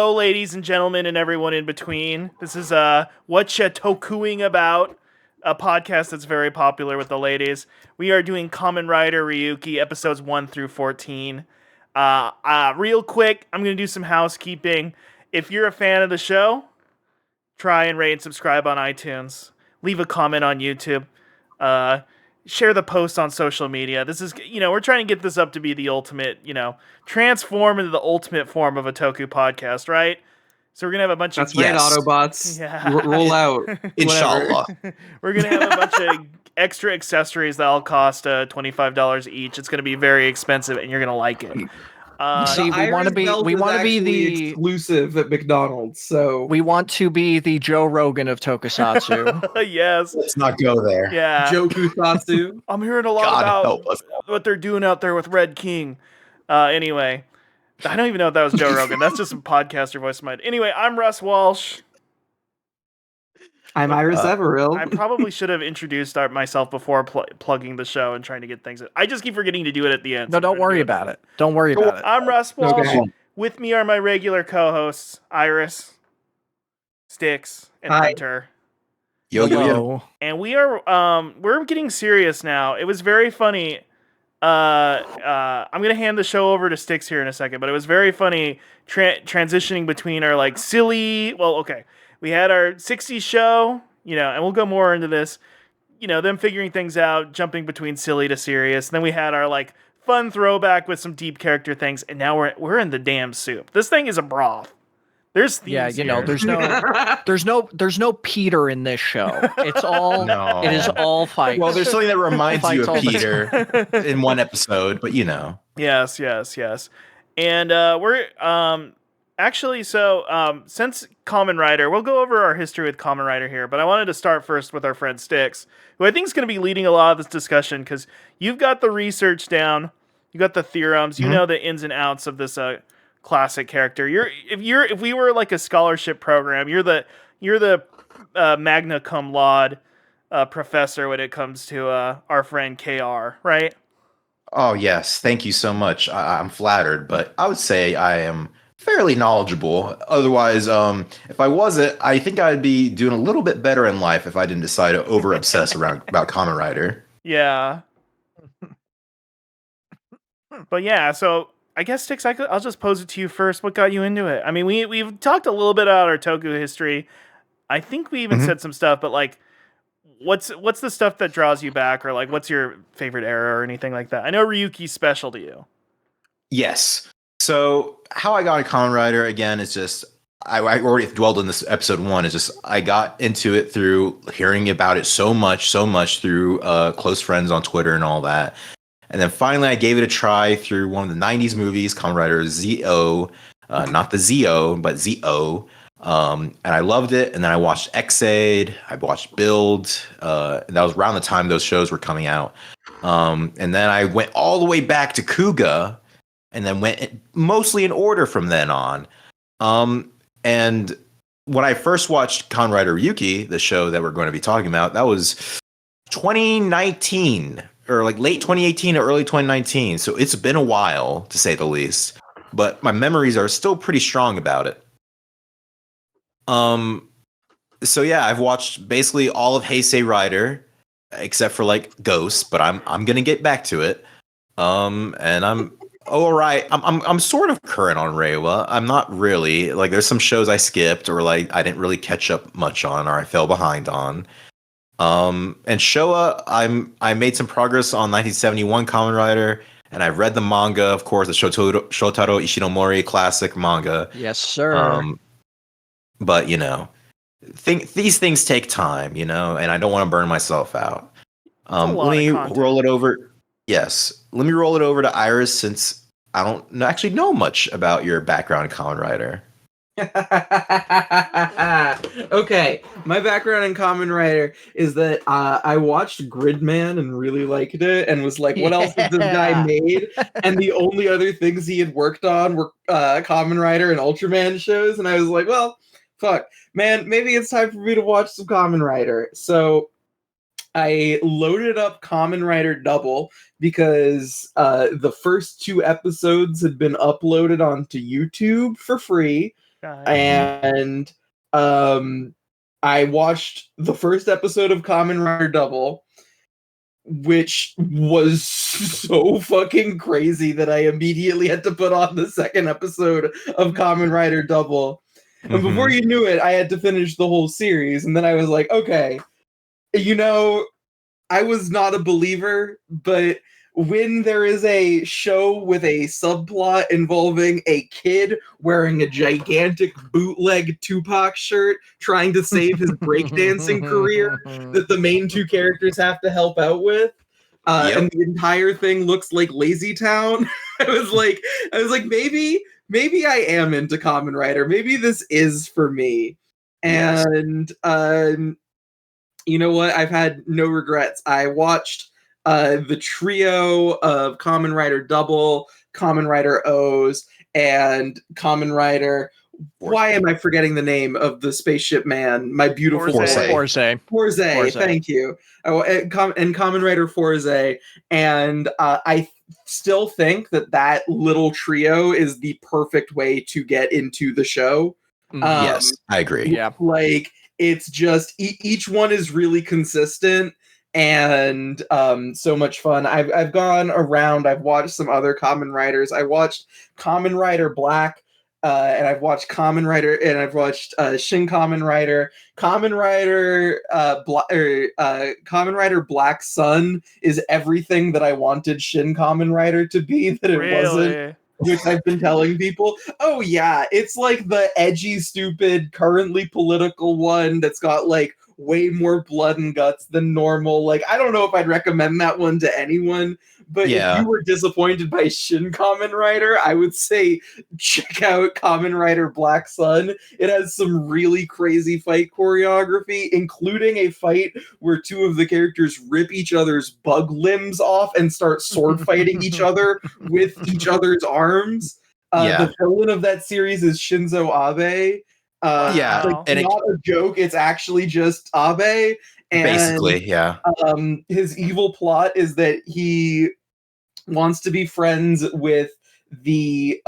Hello, ladies and gentlemen, and everyone in between. This is What Ya Toku-ing About, a podcast that's very popular with the ladies. We are doing Kamen Rider Ryuki, episodes 1 through 14. Real quick, I'm going to do some housekeeping. If you're a fan of the show, try and rate and subscribe on iTunes. Leave a comment on YouTube. Share the post on social media. This is, we're trying to get this up to be the ultimate, transform into the ultimate form of a Toku podcast, right? So we're going to have a bunch That's of... right, Autobots. Yeah. Roll out. Inshallah. We're going to have a bunch of extra accessories that'll cost $25 each. It's going to be very expensive, and you're going to like it. See, we want to be the exclusive at McDonald's. So we want to be the Joe Rogan of Tokusatsu. Yes. Let's not go there. Yeah. Joe Kusatsu. I'm hearing a lot about what they're doing out there with Red King. Anyway, I don't even know if that was Joe Rogan. That's just a podcaster voice of mine. Anyway, I'm Russ Walsh. I'm Iris Everill. I probably should have introduced myself before plugging the show and trying to get things. I just keep forgetting to do it at the end. No, don't worry about it. Don't worry about it. I'm Russ Walsh. Okay. With me are my regular co-hosts, Iris, Stix, and Hi. Hunter. Yo. And we are we're getting serious now. It was very funny. I'm gonna hand the show over to Stix here in a second, but it was very funny transitioning between our like silly. Well, okay, we had our '60s show, and we'll go more into this. Them figuring things out, jumping between silly to serious. And then we had our like fun throwback with some deep character things, and now we're in the damn soup. This thing is a broth. There's themes here. there's no Peter in this show. It's all it is all fights. Well, there's something that reminds you Fights of all the Peter in one episode, but Yes. And we're actually, so since Kamen Rider, we'll go over our history with Kamen Rider here, but I wanted to start first with our friend Stix, who I think is going to be leading a lot of this discussion because you've got the research down, you got the theorems, you know the ins and outs of this classic character. If we were like a scholarship program, you're the magna cum laude professor when it comes to our friend KR, right? Oh, yes. Thank you so much. I'm flattered, but I would say I am fairly knowledgeable. Otherwise, if I wasn't, I think I'd be doing a little bit better in life if I didn't decide to over-obsess about Kamen Rider. Yeah. But yeah, so I guess, Stix, I'll just pose it to you first. What got you into it? I mean, we've talked a little bit about our Toku history. I think we even said some stuff, but like, what's the stuff that draws you back, or like, what's your favorite era or anything like that? I know Ryuki's special to you. Yes. So how I got into Kamen Rider again is just I already dwelled on this episode 1. Is just I got into it through hearing about it so much through close friends on Twitter and all that. And then finally, I gave it a try through one of the 90s movies, Kamen Rider Z-O, not the Z-O, but Z-O. And I loved it. And then I watched X-Aid, I watched Build. And that was around the time those shows were coming out. And then I went all the way back to Kuga, and then went mostly in order from then on. And when I first watched Kamen Rider Ryuki, the show that we're going to be talking about, that was 2019. Or like late 2018 or early 2019. So it's been a while, to say the least. But my memories are still pretty strong about it. So yeah, I've watched basically all of Heisei Rider, except for like Ghosts, but I'm gonna get back to it. And I'm alright. I'm sort of current on Reiwa. I'm not really. Like there's some shows I skipped or like I didn't really catch up much on or I fell behind on. And Showa, I made some progress on 1971 Kamen Rider, and I've read the manga, of course, the Shotaro Ishinomori classic manga. Yes, sir. But these things take time, and I don't want to burn myself out. Let me roll it over. Yes, let me roll it over to Iris since I don't actually know much about your background in Kamen Rider. Okay, my background in Kamen Rider is that I watched Gridman and really liked it and was like, what else has this guy made? And the only other things he had worked on were Kamen Rider and Ultraman shows, and I was like, well, fuck, man, maybe it's time for me to watch some Kamen Rider. So I loaded up Kamen Rider Double because the first 2 episodes had been uploaded onto YouTube for free. and I watched the first episode of Kamen Rider Double, which was so fucking crazy that I immediately had to put on the second episode of Kamen Rider Double. And before you knew it, I had to finish the whole series. And then I was like, okay, I was not a believer, but when there is a show with a subplot involving a kid wearing a gigantic bootleg Tupac shirt trying to save his breakdancing career that the main two characters have to help out with, and the entire thing looks like Lazy Town, I was like, maybe I am into Kamen Rider. Maybe this is for me. And you know what? I've had no regrets. I watched the trio of Kamen Rider Double, Kamen Rider O's, and Kamen Rider. Why am I forgetting the name of the spaceship man? My beautiful Forze. Thank you. And Kamen Rider Forze. And I still think that little trio is the perfect way to get into the show. Yes, I agree. Yeah. Like, it's just each one is really consistent and so much fun. I've gone around. I've watched some other Kamen Riders. I watched Kamen Rider Black, and I've watched Kamen Rider, and I've watched Shin Kamen Rider. Kamen Rider Black Sun is everything that I wanted Shin Kamen Rider to be that it wasn't. Which I've been telling people. Oh yeah, it's like the edgy, stupid, currently political one that's got like way more blood and guts than normal. Like, I don't know if I'd recommend that one to anyone, but if you were disappointed by Shin Kamen Rider, I would say check out Kamen Rider Black Sun. It has some really crazy fight choreography, including a fight where two of the characters rip each other's bug limbs off and start sword fighting each other with each other's arms. The villain of that series is Shinzo Abe. And not a joke. It's actually just Abe. And, basically, his evil plot is that he wants to be friends with the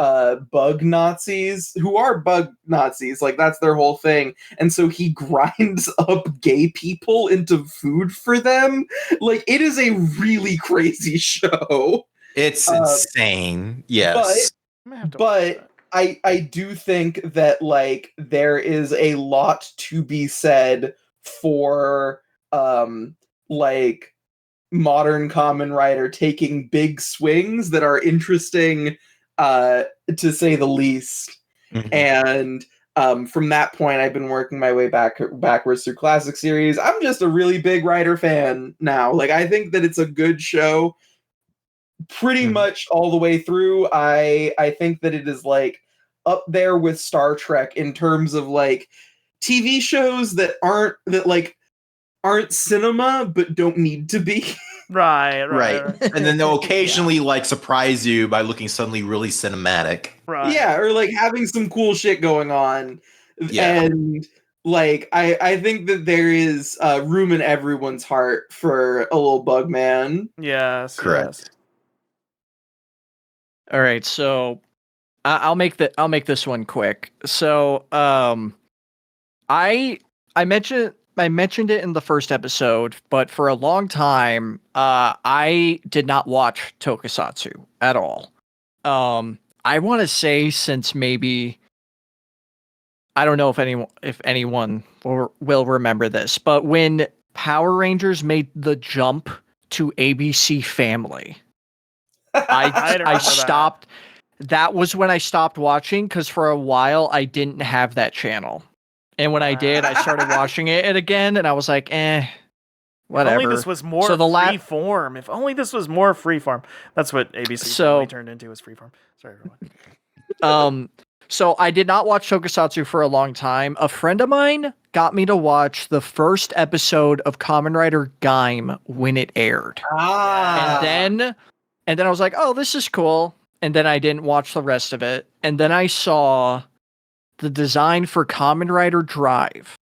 bug Nazis, who are bug Nazis. Like, that's their whole thing. And so he grinds up gay people into food for them. Like, it is a really crazy show. It's insane. Yes. But I do think that, like, there is a lot to be said for like modern Kamen Rider taking big swings that are interesting, to say the least. And from that point, I've been working my way backwards through classic series. I'm just a really big Rider fan now. Like, I think that it's a good show pretty much all the way through. I think that it is like up there with Star Trek in terms of like TV shows that aren't cinema but don't need to be. Right. And then they'll occasionally like surprise you by looking suddenly really cinematic. Right. Yeah, or like having some cool shit going on. And like I think that there is room in everyone's heart for a little bug man. Yes. Correct. Yes. All right, so I'll make this one quick. So I mentioned it in the first episode, but for a long time I did not watch Tokusatsu at all. I want to say since maybe, I don't know if anyone will remember this, but when Power Rangers made the jump to ABC Family, I stopped. That was when I stopped watching, because for a while I didn't have that channel. And when I did, I started watching it again, and I was like, whatever. If only this was more freeform. If only this was more freeform. That's what ABC Family turned into, was freeform. Sorry, everyone. So I did not watch Tokusatsu for a long time. A friend of mine got me to watch the first episode of Kamen Rider Gaim when it aired. And then I was like, oh, this is cool. And then I didn't watch the rest of it. And then I saw the design for Kamen Rider Drive.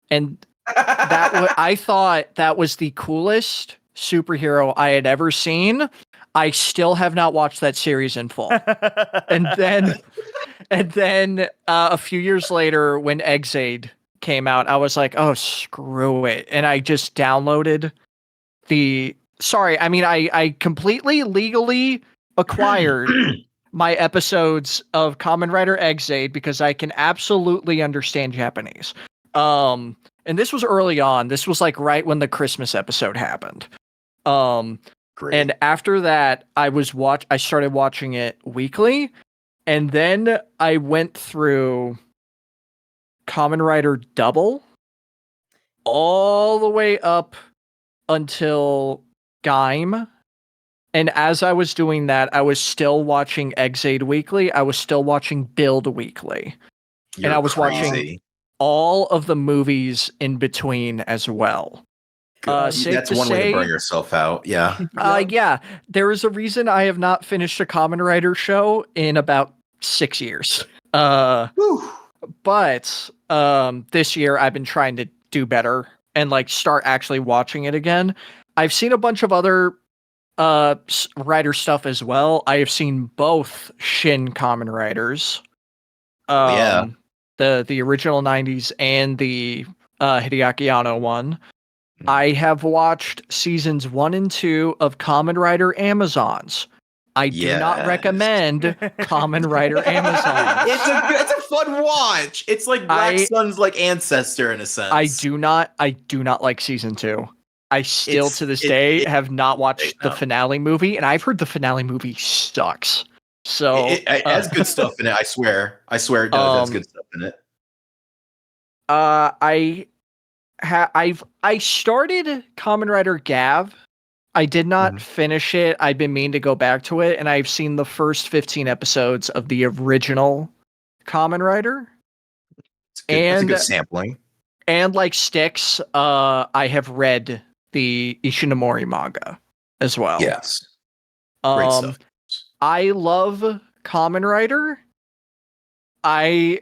And I thought that was the coolest superhero I had ever seen. I still have not watched that series in full. and And then a few years later, when Exade came out, I was like, oh, screw it. And I just downloaded I completely legally acquired my episodes of Kamen Rider Exade because I can absolutely understand Japanese. And this was early on. This was like right when the Christmas episode happened. Great. And after that, I started watching it weekly, and then I went through Kamen Rider Double all the way up until Gaim. And as I was doing that, I was still watching Exade weekly. I was still watching Build weekly. You're and I was crazy. watching all of the movies in between as well. Safe That's to one way say- to burn yourself out. Yeah. Yeah, there is a reason I have not finished a Kamen Rider show in about 6 years. Whew. But this year I've been trying to do better and like start actually watching it again. I've seen a bunch of other Rider stuff as well. I have seen both Shin Kamen Riders. Yeah. The original 90s and the Hideaki Anno one. I have watched seasons 1 and 2 of Kamen Rider Amazons. I do not Yes. recommend Kamen Rider Amazons. It's a fun watch. It's like Black Sun's like ancestor in a sense. I do not like season 2. I still to this day have not watched the finale movie, and I've heard the finale movie sucks. So it has good stuff in it. I swear it does. It has good stuff in it. I started Kamen Rider Gav. I did not finish it. I've been meaning to go back to it, and I've seen the first 15 episodes of the original Kamen Rider. It's a good sampling. And like Stix, I have read the Ishinomori manga as well. Yes. Great stuff. I love Kamen Rider. I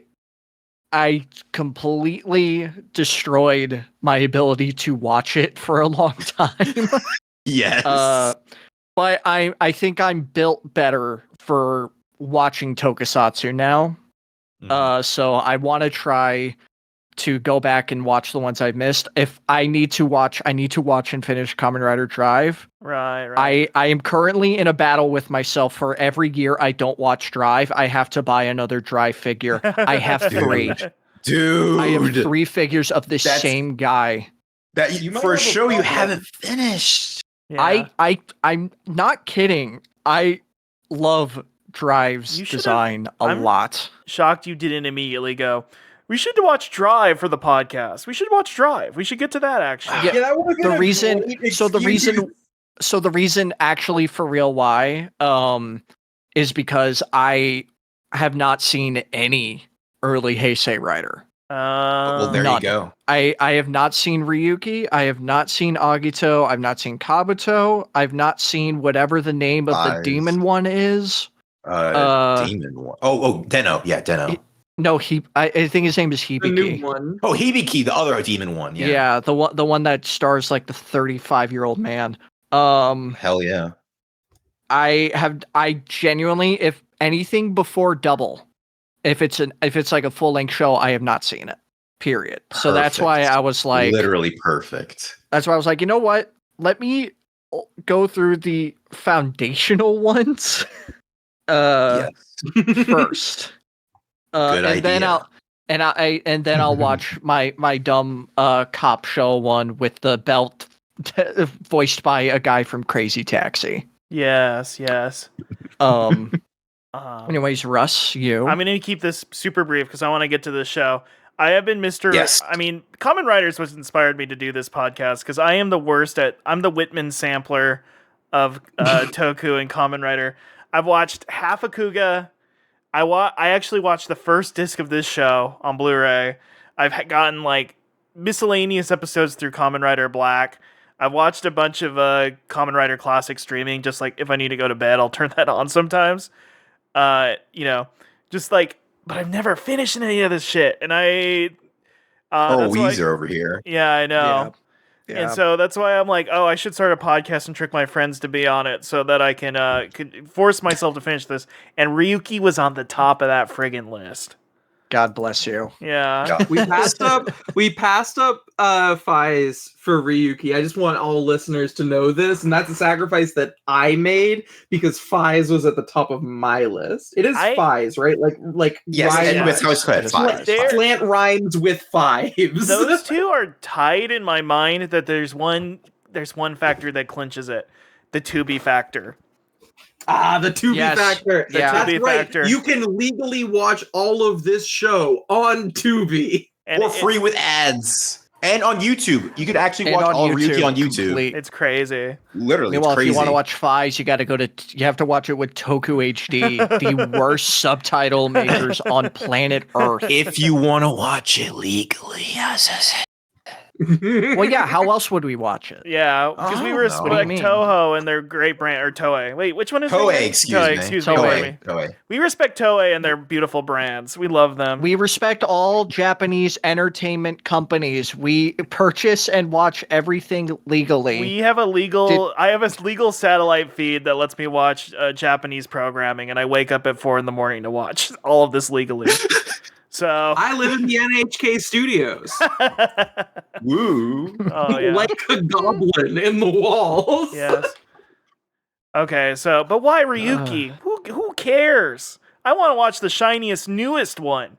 completely destroyed my ability to watch it for a long time. Yes. But I think I'm built better for watching Tokusatsu now. So I want to try to go back and watch the ones I've missed. If I need to watch and finish Kamen Rider Drive. Right. I am currently in a battle with myself. For every year I don't watch Drive, I have to buy another Drive figure. I have 3. Dude. I have 3 figures of the same guy. That You might for a have a show you problem. haven't finished. Yeah. I'm not kidding. I love Drive's You should've- design a I'm lot. Shocked you didn't immediately go, we should watch Drive for the podcast. We should watch Drive. We should get to that, actually. Yeah, that would've been the a reason great so the excuse. reason actually for real why is because I have not seen any early Heisei Rider. Well, there None. you go. I have not seen Ryuki, I have not seen Agito, I've not seen Kabuto, I've not seen whatever the name of the Eyes. demon one is. Demon one. Oh, Deno. Yeah, Deno. No, I think his name is The new Hibiki. one. Oh, Hibiki, the other demon one. Yeah. Yeah, the one that stars like the 35-year-old man. Hell yeah. I genuinely, if anything before Double, if it's like a full length show, I have not seen it. Period. So that's why Perfect. I was like, Literally perfect. that's why I was like, you know what? Let me go through the foundational ones Yes. first. Good and then idea. then I'll watch my dumb cop show one with the belt voiced by a guy from Crazy Taxi. Yes. Anyways, Russ, you. I'm going to keep this super brief because I want to get to the show. I have been Mr. Yes. I mean, Kamen Riders was inspired me to do this podcast because I am the worst I'm the Whitman sampler of Toku and Kamen Rider. I've watched half of Kuga. I actually watched the first disc of this show on Blu-ray. I've gotten like miscellaneous episodes through Kamen Rider Black. I've watched a bunch of Kamen Rider Classic streaming. Just like if I need to go to bed, I'll turn that on sometimes. Just like, but I've never finished any of this shit. And Weezer over here. Yeah, I know. And so that's why I'm like, oh, I should start a podcast and trick my friends to be on it so that I can could force myself to finish this. And Ryuki was on the top of that friggin' list. God bless you. Yeah. We passed up Fies for Ryuki. I just want all listeners to know this, and that's a sacrifice that I made because Fies was at the top of my list. It is Fies, right? Like yes, rhyme, and with how it's called, slant rhymes with fives. Those two are tied in my mind that there's one factor that clinches it. The Tubi factor. The Tubi factor. The Tubi factor. You can legally watch all of this show on Tubi. For free with ads. And on YouTube. You could actually watch all of Ryuki on YouTube. Complete. It's crazy. Literally, Well, it's crazy. if you want to watch Fies, you got to you have to watch it with Toku HD, the worst subtitle makers on planet Earth. If you want to watch it legally, Well, yeah, how else would we watch it? Yeah, because we respect Toho and their great brand, or Toei. Wait, which one is Toei? it? Excuse me. Toei. We respect Toei and their beautiful brands. We love them. We respect all Japanese entertainment companies. We purchase and watch everything legally. We have I have a legal satellite feed that lets me watch Japanese programming, and I wake up at 4 a.m. to watch all of this legally. So I live in the NHK studios. Woo! Oh, yeah. Like a goblin in the walls. Yes. Okay, but why Ryuki? Who cares? I want to watch the shiniest, newest one.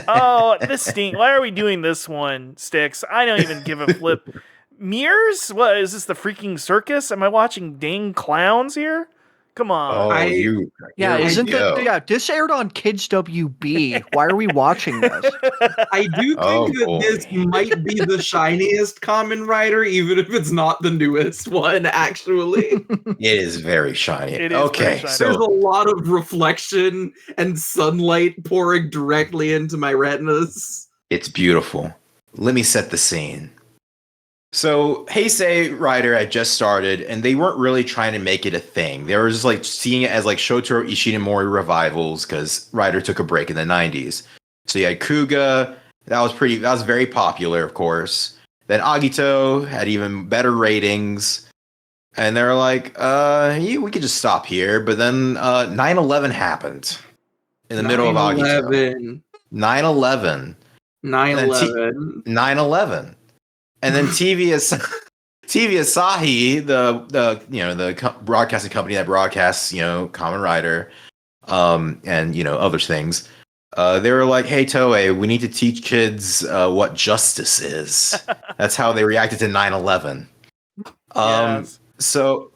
Oh, this stink. Why are we doing this one, Stix? I don't even give a flip. Mirrors? What is this? The freaking circus? Am I watching dang clowns here? Come on. This aired on Kids WB. Why are we watching this? I do think that this might be the shiniest Kamen Rider, even if it's not the newest one, actually. It is very shiny. It is very shiny. So there's a lot of reflection and sunlight pouring directly into my retinas. It's beautiful. Let me set the scene. So, Heisei Rider had just started, and they weren't really trying to make it a thing. They were just like seeing it as like Shotaro Ishinomori revivals because Rider took a break in the 90s. So you had Kuga, that was very popular, of course. Then Agito had even better ratings. And they're like, we could just stop here. But then 9/11 happened in the middle of Agito. 9/11. 9/11. And then TV Asahi, the broadcasting company that broadcasts, Kamen Rider, and other things, they were like, "Hey Toei, we need to teach kids what justice is." That's how they reacted to 9/11. Yes. So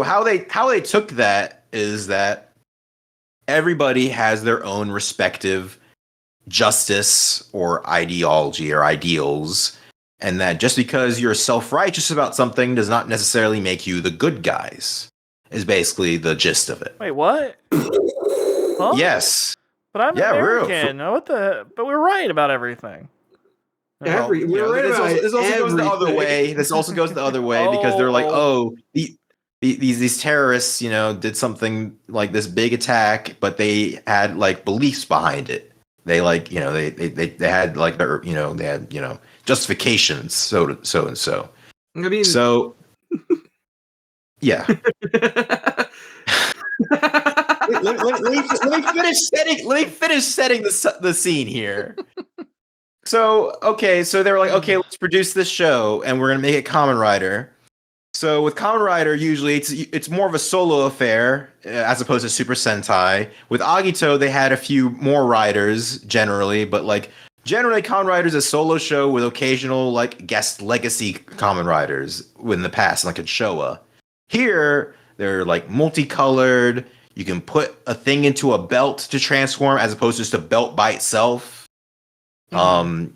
how they took that is that everybody has their own respective justice or ideology or ideals. And that just because you're self-righteous about something does not necessarily make you the good guys, is basically the gist of it. Wait, what? Huh? Yes. But I'm American. But we're right about everything. This also goes the other way. This also goes the other way because they're like, these terrorists, did something like this big attack, but they had like beliefs behind it. They like, they had like their, they had, justifications, so and so. I mean, so yeah. let me finish setting the scene here. So they were like, okay, let's produce this show, and we're gonna make it Kamen Rider. So with Kamen Rider, usually it's more of a solo affair as opposed to Super Sentai. With Agito, they had a few more riders generally, but like. Generally, Kamen Rider is a solo show with occasional like guest legacy Kamen Riders in the past, like in Showa. Here, they're like multicolored. You can put a thing into a belt to transform, as opposed to just a belt by itself. And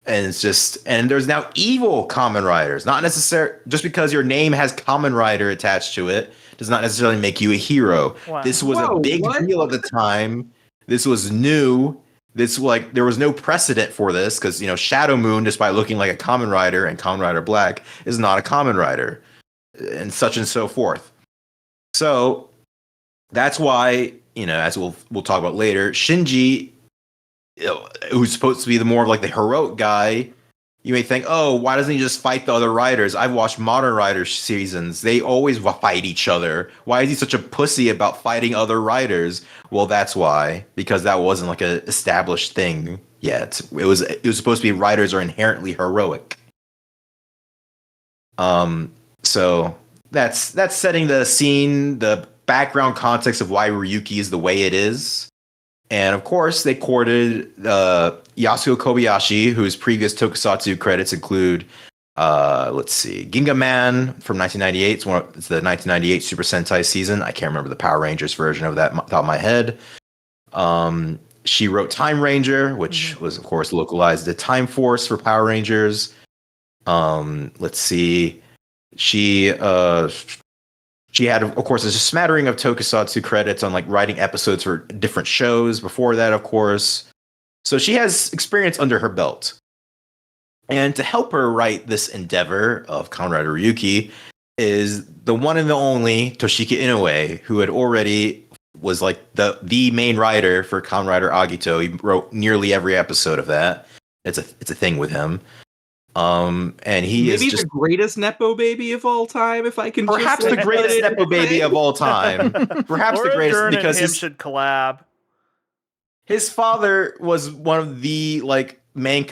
it's just there's now evil Kamen Riders. Not necessarily just because your name has Kamen Rider attached to it does not necessarily make you a hero. Wow. This was a big deal at the time. This was new. There was no precedent for this because, Shadow Moon, despite looking like a Kamen Rider and Kamen Rider Black, is not a Kamen Rider, and such and so forth. So that's why, as we'll talk about later, Shinji, who's supposed to be the more of like the heroic guy, You may think, oh, why doesn't he just fight the other writers? I've watched modern writer seasons. They always fight each other. Why is he such a pussy about fighting other writers? Well, that's why. Because that wasn't like a established thing yet. It was supposed to be writers are inherently heroic. So that's setting the scene, the background context of why Ryuki is the way it is. And of course, they courted Yasuo Kobayashi, whose previous tokusatsu credits include, let's see, Ginga Man from 1998. It's the 1998 Super Sentai season. I can't remember the Power Rangers version of that off my head. She wrote Time Ranger, which was, of course, localized to Time Force for Power Rangers. Let's see. She had, of course, a smattering of tokusatsu credits on like writing episodes for different shows before that, of course. So she has experience under her belt. And to help her write this endeavor of Kamen Rider Ryuki is the one and the only Toshiki Inoue, who had already was like the main writer for Kamen Rider Agito. He wrote nearly every episode of that. It's a thing with him. And he maybe is just the greatest nepo baby of all time. If I can, perhaps just, the greatest nepo baby of all time. Perhaps the greatest Dern because and him should collab. his father was one of the like main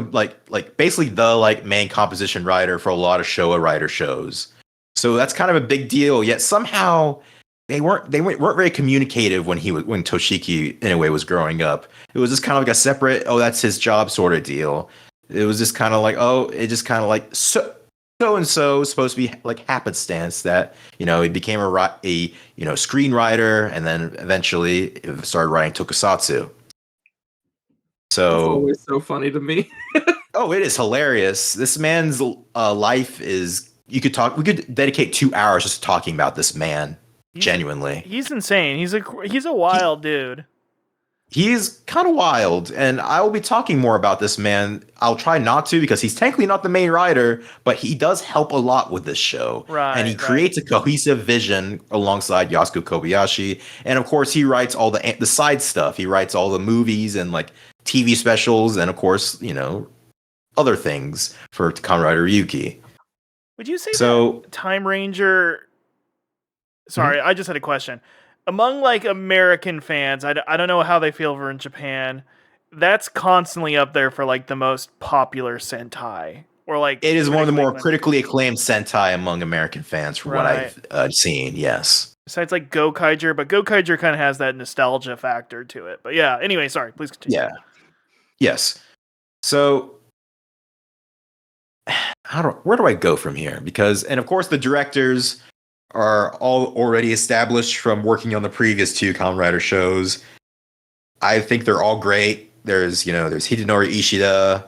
like basically the like main composition writer for a lot of Showa writer shows. So that's kind of a big deal. Yet somehow they weren't very communicative when Toshiki Inoue was growing up. It was just kind of like a separate, oh, that's his job sort of deal. It was just kind of like, oh, it just kind of like so and so supposed to be like happenstance that he became a screenwriter and then eventually started writing tokusatsu. So it's always so funny to me. oh, it is hilarious. This man's life is we could dedicate 2 hours just talking about this man. Genuinely, he's insane. He's a wild dude. He's kind of wild, and I will be talking more about this man. I'll try not to because he's technically not the main writer, but he does help a lot with this show. Right, and he creates a cohesive vision alongside Yasuko Kobayashi. And of course, he writes all the side stuff. He writes all the movies and like TV specials, and of course, other things for Kamen Rider Ryuki. Would you say that Time Ranger? Sorry, I just had a question. Among like American fans, I don't know how they feel over in Japan. That's constantly up there for like the most popular Sentai, or like it is one of the more critically acclaimed Sentai among American fans, from what I've seen. Yes, besides like Gokaiger, but Gokaiger kind of has that nostalgia factor to it. But yeah, anyway, sorry, please continue. Yeah, yes. So, where do I go from here? Because, and of course, the directors are all already established from working on the previous 2 Kamen Rider shows. I think they're all great. There's Hidenori Ishida.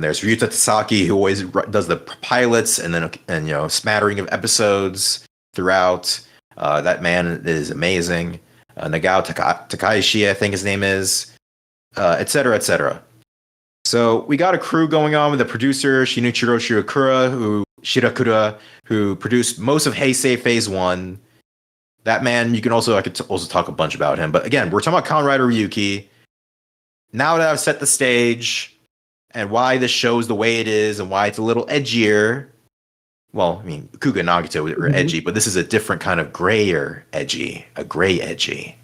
There's Ryuta Tasaki, who always does the pilots and smattering of episodes throughout. That man is amazing. Nagao Takaishi, I think his name is, etc., etc. So we got a crew going on with the producer Shinichiro Shirakura, who produced most of Heisei Phase 1. That man, I could also talk a bunch about him. But again, we're talking about Kamen Rider Ryuki. Now that I've set the stage and why this show is the way it is and why it's a little edgier. Well, I mean, Kuga and Nagito were edgy, but this is a different kind of grayer edgy. A gray edgy.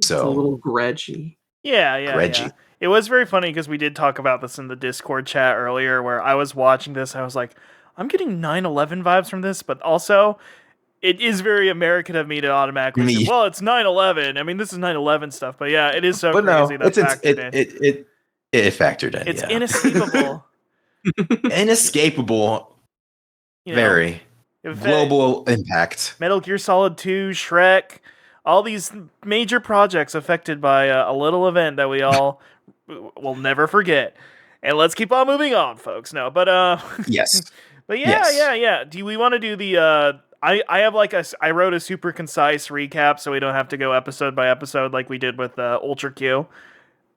So it's a little gredgy. Yeah. Gredgy. Yeah. It was very funny because we did talk about this in the Discord chat earlier where I was watching this. I was like, I'm getting 9/11 vibes from this, but also it is very American of me to automatically say, well, it's 9/11. I mean, this is 9/11 stuff, but yeah, it is so crazy that factored in. It factored in. It's inescapable. Inescapable. Very. Global impact. Metal Gear Solid 2, Shrek, all these major projects affected by a little event that we all will never forget. And let's keep on moving on, folks. No, but yes. But yeah. Do we want to do the I wrote a super concise recap so we don't have to go episode by episode like we did with Ultra Q.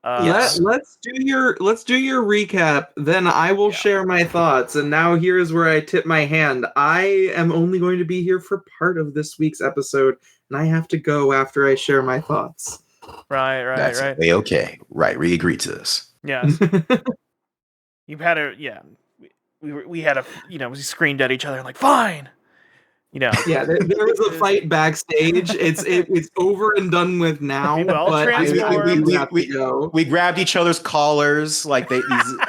Let's do your recap. Then I will share my thoughts. And now here is where I tip my hand. I am only going to be here for part of this week's episode, and I have to go after I share my thoughts. Right. Okay. Right, we agreed to this. Yes. You had a we had a we screamed at each other like fine. Yeah, there was a fight backstage. It's over and done with now. We all but I transformed. do have to go. We grabbed each other's collars like these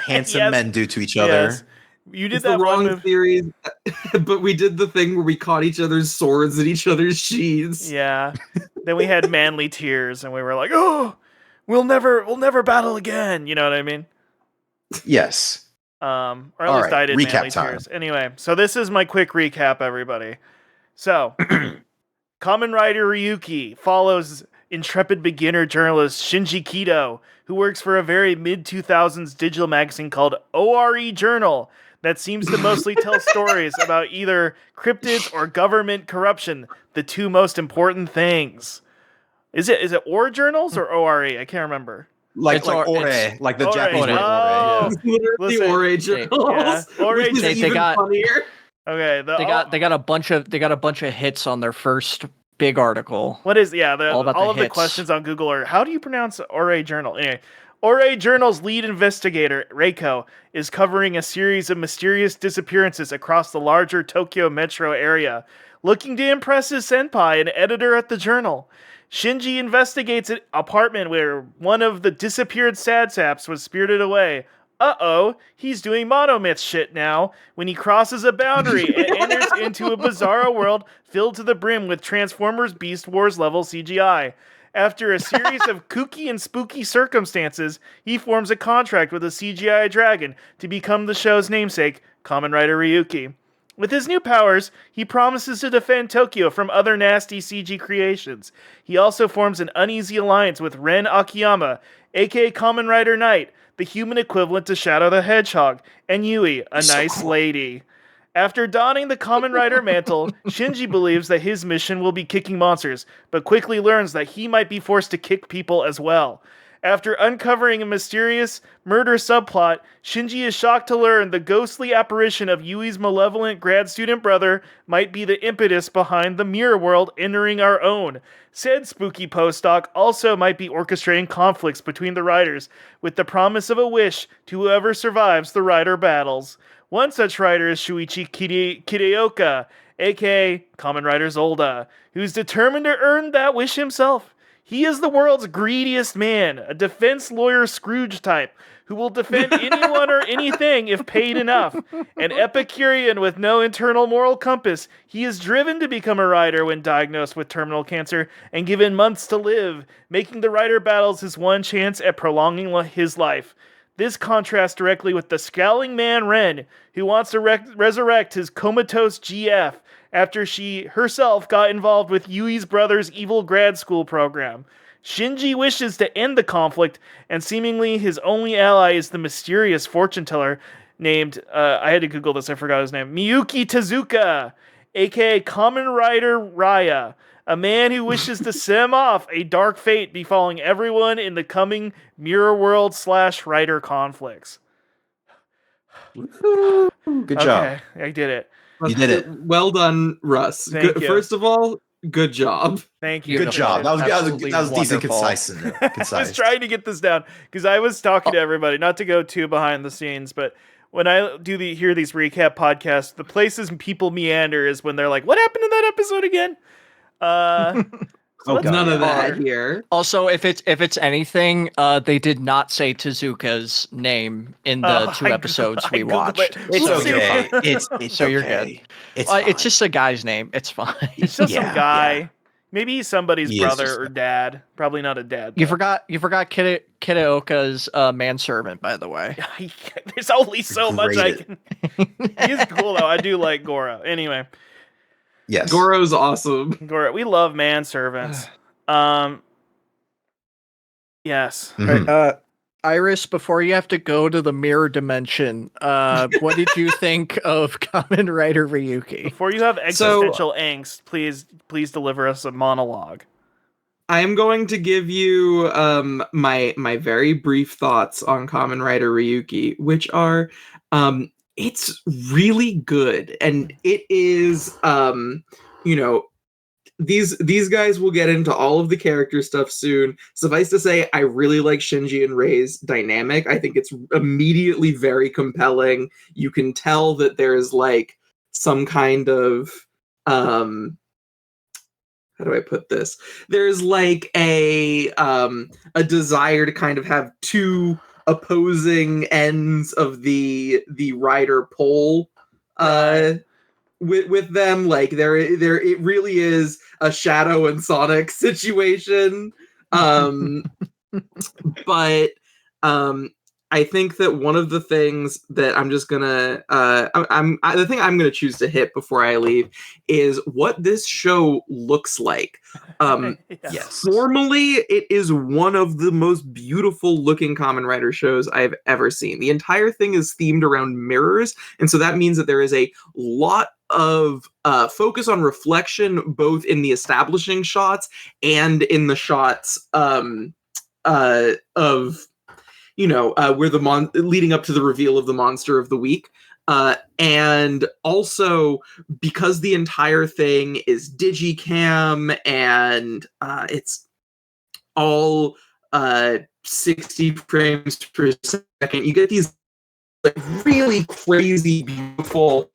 handsome Yes. men do to each other. Yes. You did It's that the wrong one move. series, but we did the thing where we caught each other's swords and each other's sheaths. Yeah. Then we had manly tears, and we were like, "Oh, we'll never battle again." You know what I mean? Yes. Or at All least right, I did recap manly time. tears. Anyway, so this is my quick recap, everybody. So, Kamen Rider Ryuki follows intrepid beginner journalist Shinji Kido, who works for a very mid-2000s digital magazine called ORE Journal that seems to mostly tell stories about either cryptids or government corruption, the two most important things. Is it ORE Journals or ORE? I can't remember. Like It's ore, it's- like the Ore. Japanese word Oh. ore. It's literally Listen, Ore Journals, yeah, Ore which is Journals. even got- funnier. Okay, They got a bunch of hits on their first big article. What is All about the all of the hits. questions on Google are how do you pronounce ORE Journal? Anyway, ORE Journal's lead investigator, Reiko, is covering a series of mysterious disappearances across the larger Tokyo metro area, looking to impress his senpai, an editor at the journal. Shinji investigates an apartment where one of the disappeared sad saps was spirited away. Uh-oh, he's doing monomyth shit now when he crosses a boundary and enters into a bizarro world filled to the brim with Transformers Beast Wars level CGI. After a series of kooky and spooky circumstances, he forms a contract with a CGI dragon to become the show's namesake, Kamen Rider Ryuki. With his new powers, he promises to defend Tokyo from other nasty CG creations. He also forms an uneasy alliance with Ren Akiyama, aka Kamen Rider Knight, the human equivalent to Shadow the Hedgehog, and Yui, a nice lady. After donning the Kamen Rider mantle, Shinji believes that his mission will be kicking monsters, but quickly learns that he might be forced to kick people as well. After uncovering a mysterious murder subplot, Shinji is shocked to learn the ghostly apparition of Yui's malevolent grad student brother might be the impetus behind the mirror world entering our own. Said spooky postdoc also might be orchestrating conflicts between the riders, with the promise of a wish to whoever survives the rider battles. One such rider is Shuichi Kideoka, aka Kamen Rider Zolda, who's determined to earn that wish himself. He is the world's greediest man, a defense lawyer Scrooge type, who will defend anyone or anything if paid enough. An Epicurean with no internal moral compass, he is driven to become a rider when diagnosed with terminal cancer and given months to live, making the rider battles his one chance at prolonging his life. This contrasts directly with the scowling man Ren, who wants to resurrect his comatose GF after she herself got involved with Yui's brother's evil grad school program. Shinji wishes to end the conflict, and seemingly his only ally is the mysterious fortune teller named, I had to Google this, I forgot his name, Miyuki Tezuka, aka Kamen Rider Raya, a man who wishes to stem off a dark fate befalling everyone in the coming Mirror World / Rider conflicts. Good job. Okay, I did it. You did it. Well done, Russ. Thank you. First of all, good job. Thank you. Good job. That was Absolutely decent, wonderful. concise. I was trying to get this down because I was talking to everybody, not to go too behind the scenes, but when I hear these recap podcasts, the places people meander is when they're like, "What happened in that episode again?" Oh, God. None of that here. Also, if it's anything, they did not say Tezuka's name in the two episodes we Googled watched. it. It's We'll okay. see. It's So you're okay. It's It's fine. just a guy's name. It's fine. It's just some Yeah, guy. yeah. Maybe he's somebody's He is brother just or dad. Probably not a dad. You though. forgot Kideoka's manservant, by the way. There's only so much I Great. can. He is cool though. I do like Goro. Anyway, Yes. Goro's awesome. Goro. We love manservants. Yes. Mhm. Iris, before you have to go to the mirror dimension, what did you think of Kamen Rider Ryuki? Before you have existential angst, please deliver us a monologue. I am going to give you my very brief thoughts on Kamen Rider Ryuki, which are it's really good, and it is these guys will get into all of the character stuff soon. Suffice to say, I really like Shinji and Rei's dynamic. I think it's immediately very compelling. You can tell that there's like some kind of how do I put this? There's like a desire to kind of have two opposing ends of the rider pole with them. Like there it really is a Shadow and Sonic situation. But I think that one of the things that I'm just gonna the thing I'm gonna choose to hit before I leave is what this show looks like. Yes. Formally, it is one of the most beautiful looking Kamen Rider shows I've ever seen. The entire thing is themed around mirrors, and so that means that there is a lot of focus on reflection, both in the establishing shots and in the shots of where the leading up to the reveal of the monster of the week. And also because the entire thing is digicam and it's all 60 frames per second, you get these like really crazy beautiful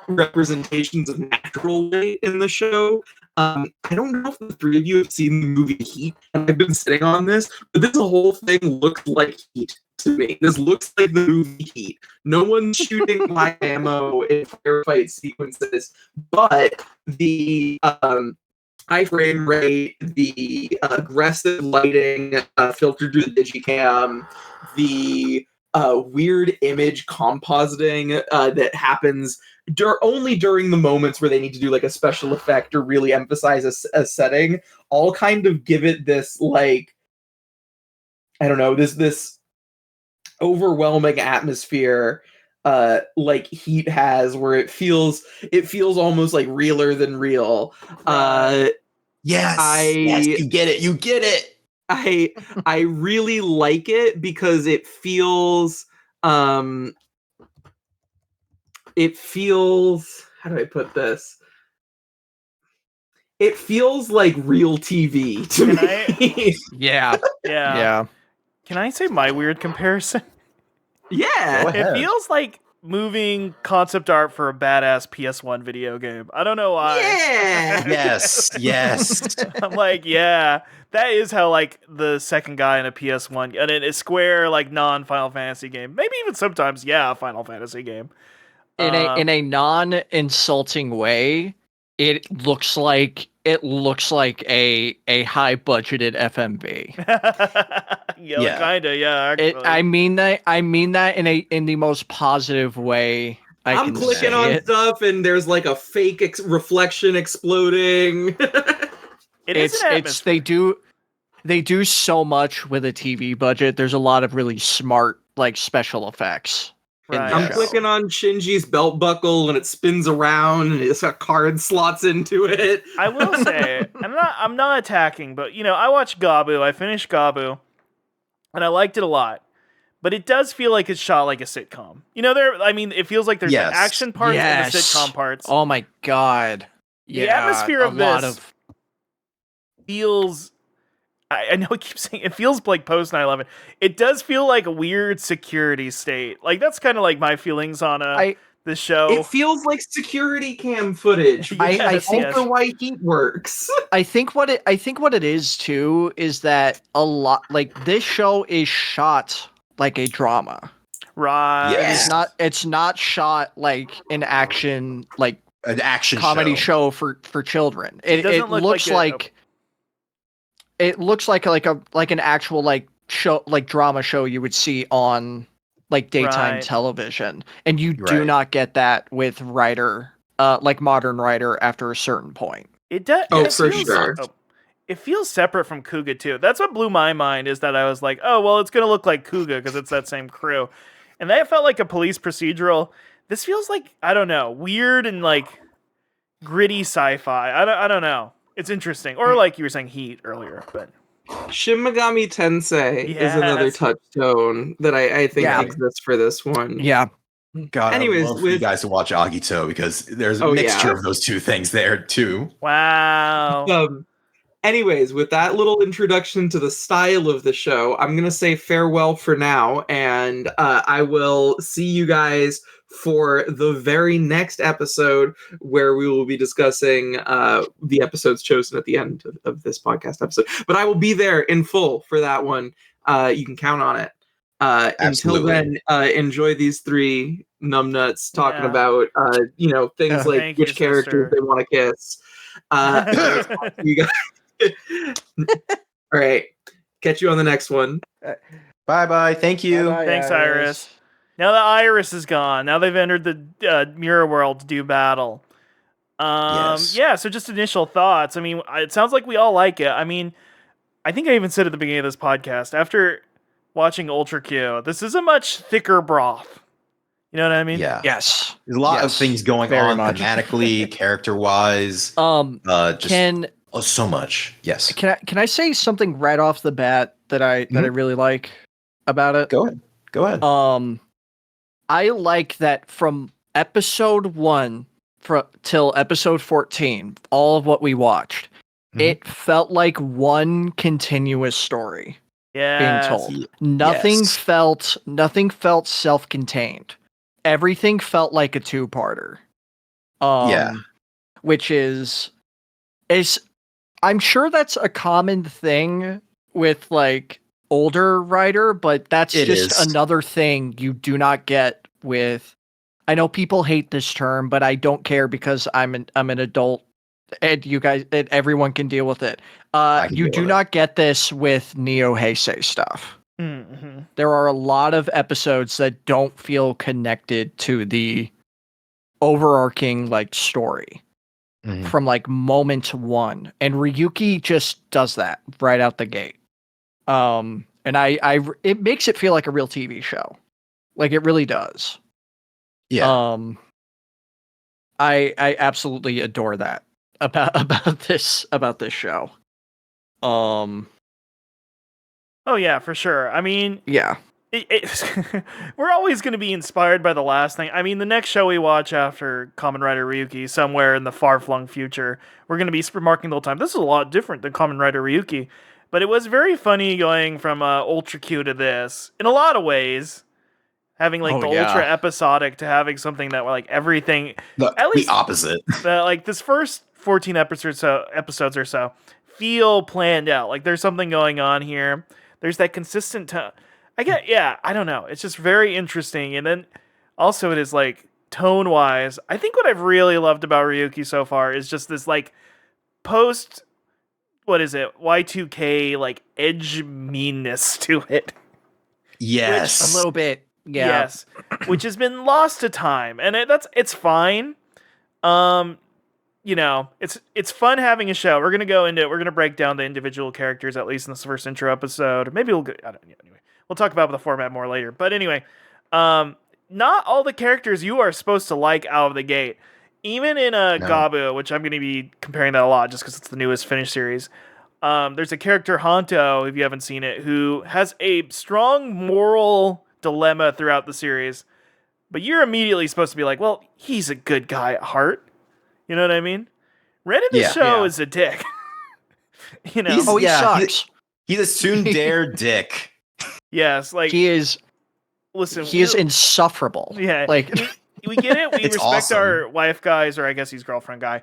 representations of natural light in the show. I don't know if the three of you have seen the movie Heat, and I've been sitting on this, but this whole thing looks like Heat to me. This looks like the movie Heat. No one's shooting high ammo in firefight sequences, but the high frame rate, the aggressive lighting filtered through the digicam, the weird image compositing that happens only during the moments where they need to do like a special effect or really emphasize a setting, all kind of give it this like, I don't know, this overwhelming atmosphere like Heat has, where it feels almost like realer than real. Yes, you get it. I really like it because it feels how do I put this? It feels like real TV to me. Yeah. Can I say my weird comparison? Yeah. Go ahead. It feels like moving concept art for a badass PS1 video game. I don't know why. Yeah. Yes. I'm like, yeah, that is how like the second guy in a PS1 and in a Square like non-Final Fantasy game, maybe even sometimes, a Final Fantasy game. In a non-insulting way, it looks like a high budgeted FMV. Yeah. Kinda, yeah. Actually. I mean that in the most positive way I'm clicking on stuff and there's like a fake reflection exploding. It's they do so much with a TV budget. There's a lot of really smart like special effects. Right. I'm clicking on Shinji's belt buckle and it spins around and it's got card slots into it. I will say, I'm not attacking, but I watched Gabu. I finished Gabu, and I liked it a lot. But it does feel like it's shot like a sitcom. It feels like there's the action parts and the sitcom parts. Oh my god. Yeah, the atmosphere of this feels. I know I keep saying it feels like post 9/11. It does feel like a weird security state. Like that's kind of like my feelings on the show. It feels like security cam footage. I think why Heat works. I think what it is too is that a lot like this show is shot like a drama. Right. Yeah. It's not shot like an action comedy show for children. It looks like it looks like an actual like show, like drama show you would see on like daytime television, and you do not get that with Rider, like modern Rider after a certain point. It does. For sure. It feels separate from Kuga too. That's what blew my mind, is that I was like, oh well, it's gonna look like Kuga because it's that same crew, and that felt like a police procedural. This feels like, I don't know, weird and like gritty sci-fi. I don't know. It's interesting. Or like you were saying Heat earlier, but Shin Megami Tensei is another touchstone that I think exists for this one. Yeah. God, Anyways, I would love for you guys to watch Agito because there's a mixture of those two things there too. Wow. Anyways, with that little introduction to the style of the show, I'm going to say farewell for now, and I will see you guys for the very next episode where we will be discussing the episodes chosen at the end of this podcast episode. But I will be there in full for that one. You can count on it. Until then, enjoy these three numbnuts talking about, things like Thank which you, characters sister. they want to kiss. You guys. All right. Catch you on the next one. Bye. Thank you. Bye-bye, Thanks, Iris. Now the Iris is gone. Now they've entered the mirror world to do battle. Yes. Yeah, so just initial thoughts. I mean, it sounds like we all like it. I mean, I think I even said at the beginning of this podcast, after watching Ultra Q, this is a much thicker broth. You know what I mean? Yeah. Yes. There's a lot of things going very on much. thematically, character-wise. So much. Yes. Can I say something right off the bat that I really like about it? Go ahead. I like that from episode 1 till episode 14, all of what we watched, it felt like one continuous story being told. Nothing felt self-contained. Everything felt like a two-parter. Which is I'm sure that's a common thing with like older writer, but that's another thing you do not get with. I know people hate this term, but I don't care because I'm an adult, and you guys, and everyone can deal with it. You do not get this with Neo Heisei stuff. Mm-hmm. There are a lot of episodes that don't feel connected to the overarching like story from like moment one, and Ryuki just does that right out the gate. And it makes it feel like a real TV show, like it really does. Yeah. I absolutely adore that about this show. Oh yeah, for sure. I mean, yeah. We're always going to be inspired by the last thing. I mean, the next show we watch after Kamen Rider Ryuki, somewhere in the far-flung future, we're going to be remarking the whole time, this is a lot different than Kamen Rider Ryuki. But it was very funny going from Ultra Q to this, in a lot of ways. Having like ultra episodic to having something that like everything... At least the opposite. Like this first 14 episodes or so feel planned out. Like there's something going on here. There's that consistent tone. I don't know. It's just very interesting. And then also it is like tone-wise, I think what I've really loved about Ryuki so far is just this like post, what is it, Y2K like edge meanness to it. Yes. A little bit. Yeah. Yes. Which has been lost to time. And it's fine. It's fun having a show. We're gonna break down the individual characters, at least in this first intro episode. Maybe we'll go, anyway. We'll talk about the format more later. But anyway, not all the characters you are supposed to like out of the gate. Even in Gabu, which I'm going to be comparing that a lot just because it's the newest finished series, there's a character, Hanto, if you haven't seen it, who has a strong moral dilemma throughout the series. But you're immediately supposed to be like, well, he's a good guy at heart. You know what I mean? Ren in the show is a dick. He sucks. He's a tsundere dick. Yes, like he is. Listen, he is insufferable. Yeah, like we get it. We respect our wife guys, or I guess he's girlfriend guy.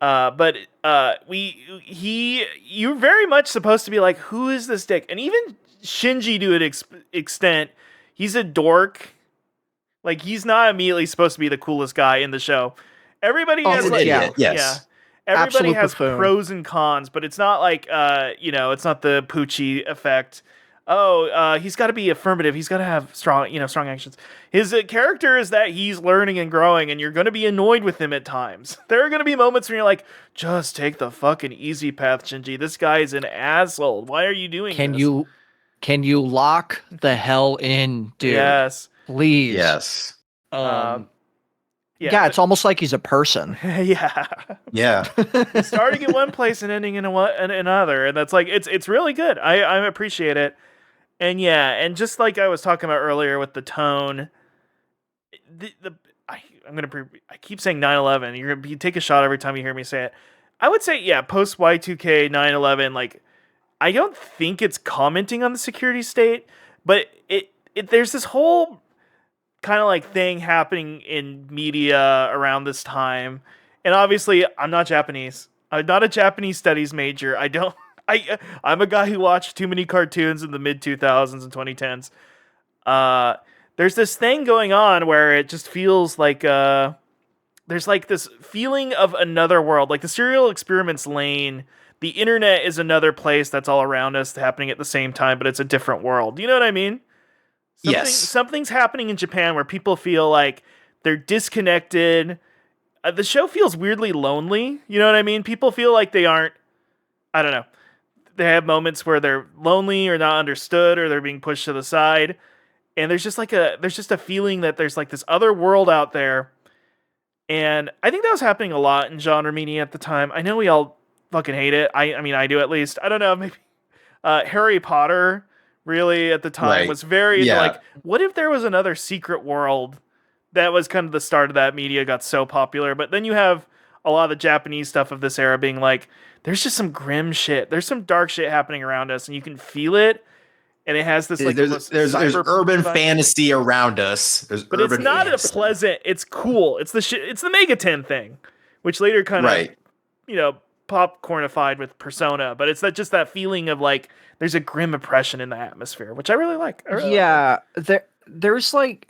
But you're very much supposed to be like, who is this dick? And even Shinji, to an extent, he's a dork. Like he's not immediately supposed to be the coolest guy in the show. Everybody has everybody has pros and cons, but it's not like it's not the Poochie effect. He's got to be affirmative. He's got to have strong actions. His character is that he's learning and growing, and you're going to be annoyed with him at times. There are going to be moments when you're like, just take the fucking easy path, Shinji. This guy is an asshole. Why are you doing this? Can you lock the hell in, dude? Yes. Please. Yes. It's almost like he's a person. Yeah. Starting in one place and ending in another, and that's like it's really good. I appreciate it. And just like I was talking about earlier with the tone, I keep saying 9/11. You take a shot every time you hear me say it. I would say, yeah, post Y2K 9/11. Like, I don't think it's commenting on the security state, but there's this whole kind of like thing happening in media around this time. And obviously, I'm not Japanese. I'm not a Japanese studies major. I don't. I'm a guy who watched too many cartoons in the mid 2000s and 2010s. There's this thing going on where it just feels like there's like this feeling of another world, like the Serial Experiments lane. The internet is another place that's all around us, happening at the same time, but it's a different world. You know what I mean? Something's happening in Japan where people feel like they're disconnected. The show feels weirdly lonely. You know what I mean? People feel like they aren't. I don't know. They have moments where they're lonely or not understood, or they're being pushed to the side. And there's just a feeling that there's like this other world out there. And I think that was happening a lot in genre media at the time. I know we all fucking hate it. I mean, I do at least. I don't know. Maybe Harry Potter really at the time was very like, what if there was another secret world? That was kind of the start of that media got so popular. But then you have a lot of the Japanese stuff of this era being like, there's just some grim shit. There's some dark shit happening around us, and you can feel it. And it has this like there's urban fantasy around us. But it's not a pleasant. It's cool. It's the Megaten thing, which later kind of popcornified with Persona. But it's just that feeling of like there's a grim oppression in the atmosphere, which I really like. There's like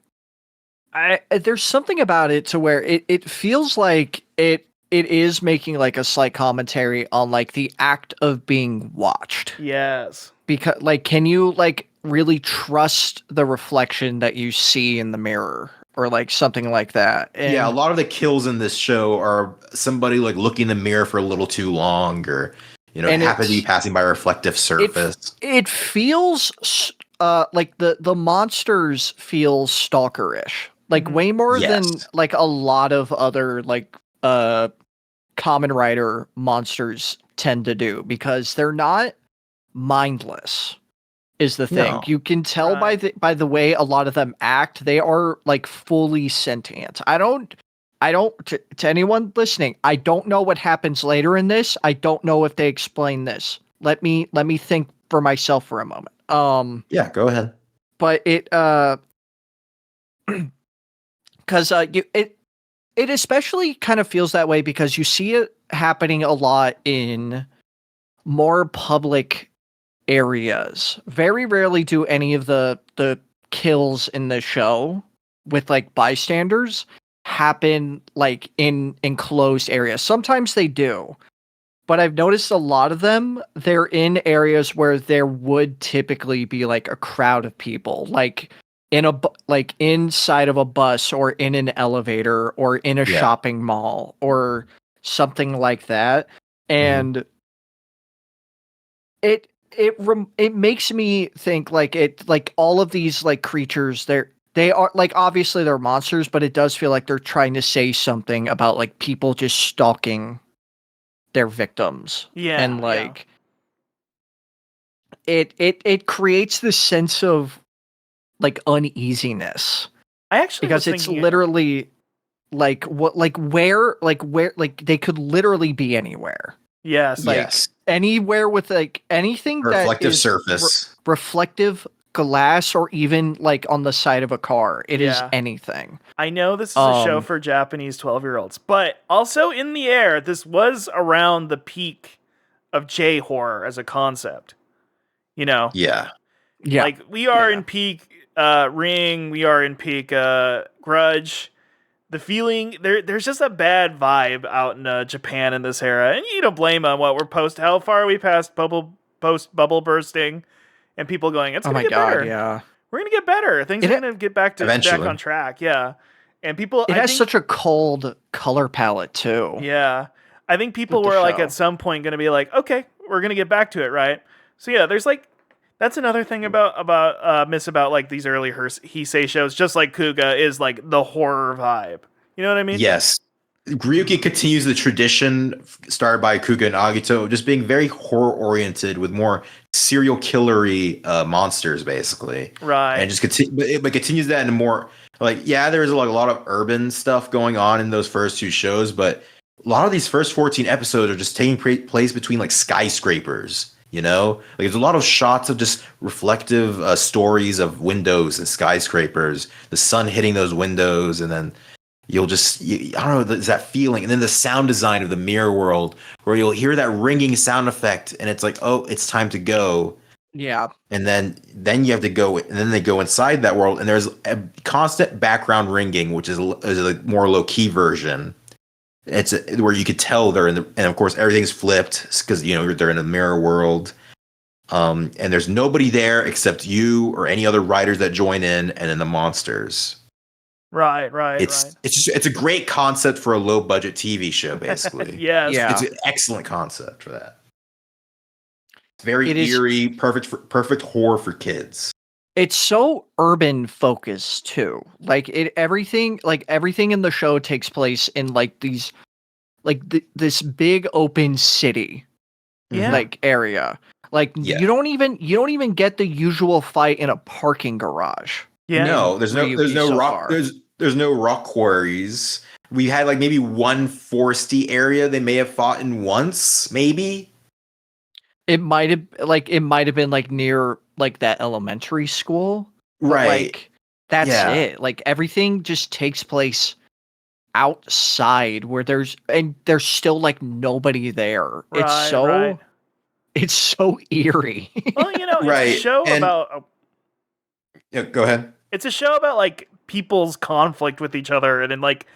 there's something about it to where it feels like it is making like a slight commentary on like the act of being watched. Yes. Because like, can you like really trust the reflection that you see in the mirror or like something like that? And a lot of the kills in this show are somebody like looking in the mirror for a little too long, or happen to be passing by a reflective surface. It feels like the monsters feel stalkerish, like way more than like a lot of other like Kamen Rider monsters tend to do, because they're not mindless is the thing. No. You can tell by the way a lot of them act. They are like fully sentient. I don't to anyone listening, I don't know what happens later in this. I don't know if they explain this. Let me think for myself for a moment. Go ahead. But it because it especially kind of feels that way because you see it happening a lot in more public areas. Very rarely do any of the kills in the show with like bystanders happen like in enclosed areas. Sometimes they do, but I've noticed a lot of them, they're in areas where there would typically be like a crowd of people, like inside of a bus or in an elevator or in a shopping mall or something like that. And it makes me think like all of these like creatures, they are like, obviously they're monsters, but it does feel like they're trying to say something about like people just stalking their victims. And like it creates this sense of like uneasiness. I actually because it's literally like where they could literally be anywhere. Yes. Anywhere with like anything reflective that is surface, reflective glass, or even like on the side of a car. It is anything. I know this is a show for Japanese 12-year-olds, but also in the air, this was around the peak of J-horror as a concept. Yeah. Like we are in peak Ring, we are in peak Grudge. The feeling there's just a bad vibe out in Japan in this era, and you don't blame them. How far are we past post bubble bursting, and people going, it's gonna get better. Yeah, we're gonna get better. Things are gonna get back on track. Yeah, and people. It has such a cold color palette too. Yeah, I think people were like at some point gonna be like, okay, we're gonna get back to it, right? So yeah, there's like. That's another thing about like these early Heisei shows, just like Kuga, is like the horror vibe. You know what I mean? Yes. Ryuki continues the tradition started by Kuga and Agito, of just being very horror oriented with more serial killery monsters, basically. Right. And just but continues that into more like, yeah, there's like a lot of urban stuff going on in those first two shows, but a lot of these first 14 episodes are just taking place between like skyscrapers. You know, like there's a lot of shots of just reflective stories of windows and skyscrapers, the sun hitting those windows, and then you'll just, I don't know, there's that feeling. And then the sound design of the mirror world where you'll hear that ringing sound effect and it's like, oh, it's time to go. Yeah. And then you have to go, and then they go inside that world and there's a constant background ringing, which is a more low key version. It's where you could tell they're in the, and of course everything's flipped because they're in a mirror world, and there's nobody there except you or any other riders that join in, and then the monsters. Right. It's a great concept for a low budget TV show, basically. Yes. Yeah. It's an excellent concept for that. It's very eerie, perfect horror for kids. It's so urban focused too. Like everything in the show takes place in like these, this big open city, like area. Like you don't even get the usual fight in a parking garage. Yeah. No, there's no rock. There's no rock quarries. We had like maybe one foresty area they may have fought in once, maybe. It might have been like near like that elementary school. Right. Like that's it. Like everything just takes place outside where there's still like nobody there. It's so eerie. Well, it's a show about. Yeah, go ahead. It's a show about like people's conflict with each other, and then like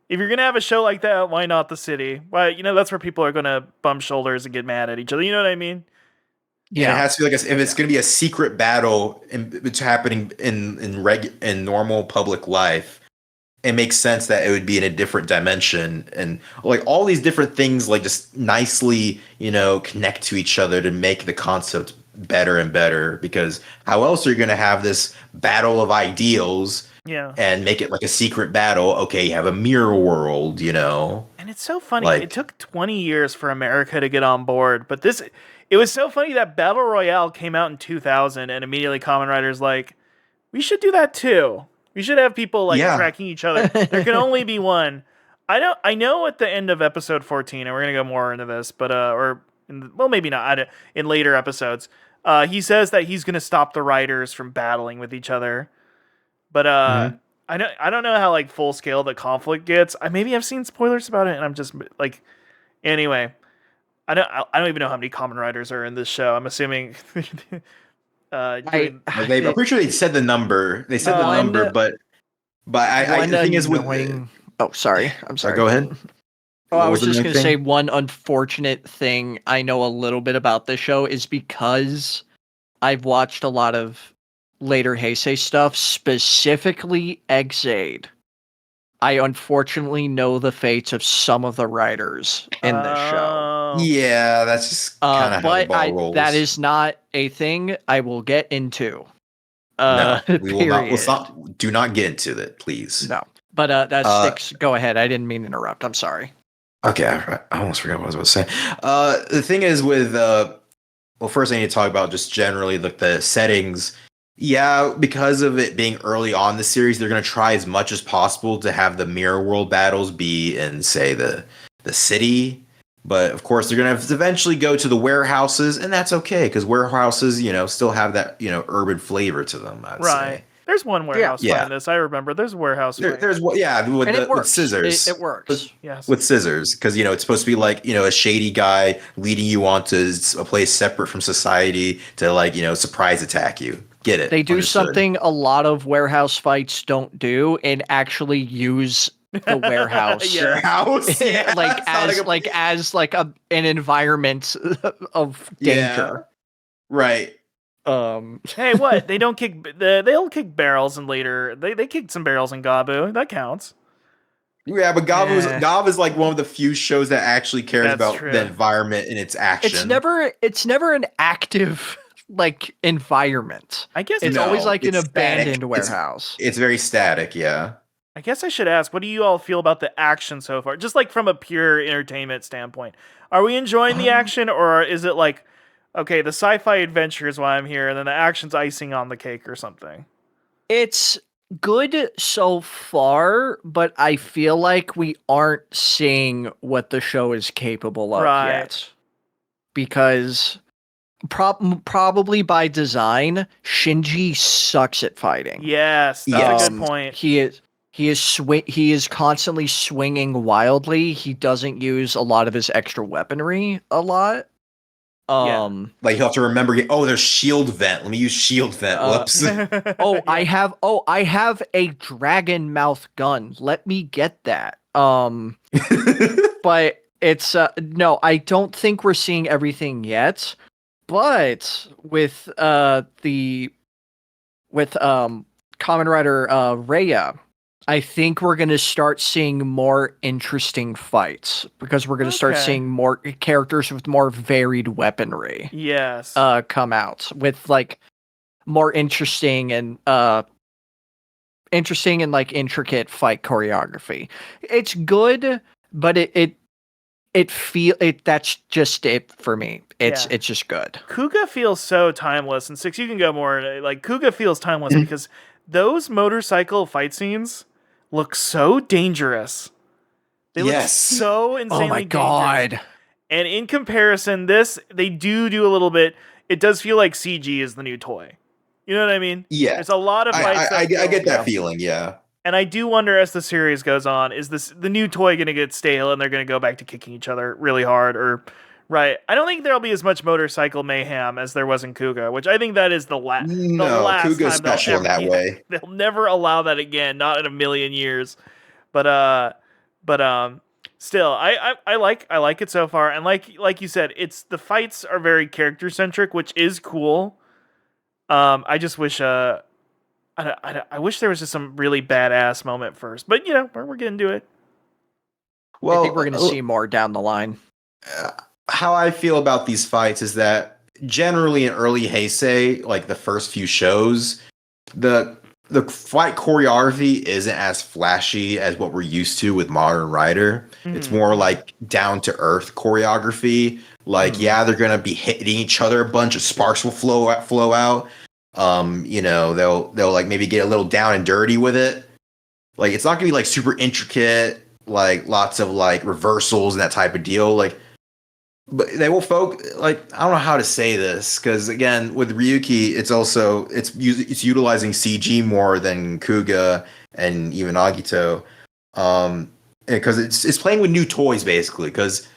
if you're gonna have a show like that, why not the city? Why that's where people are gonna bump shoulders and get mad at each other. You know what I mean? Yeah, it has to be like if it's going to be a secret battle it's happening in normal public life, it makes sense that it would be in a different dimension, and like all these different things like just nicely connect to each other to make the concept better and better. Because how else are you going to have this battle of ideals? Yeah, and make it like a secret battle. Okay, you have a mirror world, And it's so funny. It took 20 years for America to get on board, but it was so funny that Battle Royale came out in 2000, and immediately Kamen Rider's like, we should do that too. We should have people tracking each other. There can only be one. I know at the end of episode 14, and we're gonna go more into this, but maybe not. In later episodes, he says that he's gonna stop the riders from battling with each other. But I don't know how like full scale the conflict gets. Maybe I've seen spoilers about it, and I'm just like, anyway. I don't even know how many Kamen Riders are in this show. I'm assuming. I'm pretty sure they said the number. They said the number, but the thing is with. Oh, sorry. I'm sorry. Go ahead. Oh, I was just going to say one unfortunate thing I know a little bit about this show is because I've watched a lot of later Heisei stuff, specifically Exade. I unfortunately know the fates of some of the writers in this show. Yeah, that's just kind of how the ball rolls. That is not a thing I will get into. No, we will not. Do not get into it, please. No, but that's Stix. Go ahead. I didn't mean to interrupt. I'm sorry. Okay, I almost forgot what I was about to say. The thing is with first I need to talk about just generally the settings. Yeah, because of it being early on in the series, they're going to try as much as possible to have the mirror world battles be in, say, the city. But of course, they're going to eventually go to the warehouses, and that's okay because warehouses, still have that urban flavor to them. I'd say. There's one warehouse fight in this. I remember. There's a warehouse fight. There's with scissors. It works. Yes. With scissors, because it's supposed to be like a shady guy leading you onto a place separate from society to surprise attack you. Get it? They do something a lot of warehouse fights don't do, and actually use the warehouse, as an environment of danger. Right. Hey, what? They'll kick barrels and later they kicked some barrels in Gabu. That counts. Yeah, but Gav is like one of the few shows that actually cares about the environment and its action. It's never an active environment. I guess it's always like an static. abandoned warehouse. It's very static, yeah. I guess I should ask, what do you all feel about the action so far? Just like from a pure entertainment standpoint. Are we enjoying the action, or is it like, okay, the sci-fi adventure is why I'm here, and then the action's icing on the cake or something? It's good so far, but I feel like we aren't seeing what the show is capable of Right. yet. Because probably by design, Shinji sucks at fighting. Yes, that's a good point. He is constantly swinging wildly. He doesn't use a lot of his extra weaponry a lot. Like you have to remember, there's shield vent. Let me use shield vent. Whoops. I have a dragon mouth gun. Let me get that. But it's no, I don't think we're seeing everything yet. But with Kamen Rider Raya, I think we're going to start seeing more interesting fights because we're going to start seeing more characters with more varied weaponry. Yes. Come out with like more interesting and like intricate fight choreography. It's good, but that's just it for me. It's just good. Kuga feels so timeless, and Stix, you can go more. Like Kuga feels timeless because those motorcycle fight scenes look so dangerous. They look so insanely Oh my dangerous. god. And in comparison, they do a little bit. It does feel like CG is the new toy. You know what I mean? Yeah. There's a lot of fights. I get that feeling, yeah. And I do wonder as the series goes on, is the new toy going to get stale and they're going to go back to kicking each other really hard? Right. I don't think there'll be as much motorcycle mayhem as there was in Kuga, which I think that is the last Kuga's time special in that way. They'll never allow that again, not in a million years. But still, I like it so far, and like you said, the fights are very character centric, which is cool. I just wish I wish there was just some really badass moment first, but we're getting to it. Well, I think we're going to see more down the line. How I feel about these fights is that generally in early Heisei, like the first few shows, the fight choreography isn't as flashy as what we're used to with Modern Rider. It's more like down to earth choreography. Like, they're gonna be hitting each other. A bunch of sparks will flow out. They'll like maybe get a little down and dirty with it. Like, it's not gonna be like super intricate, like lots of like reversals and that type of deal. Like, but they will like, I don't know how to say this, because again, with Ryuki, it's utilizing CG more than Kuga and even Agito, because it's playing with new toys basically. Because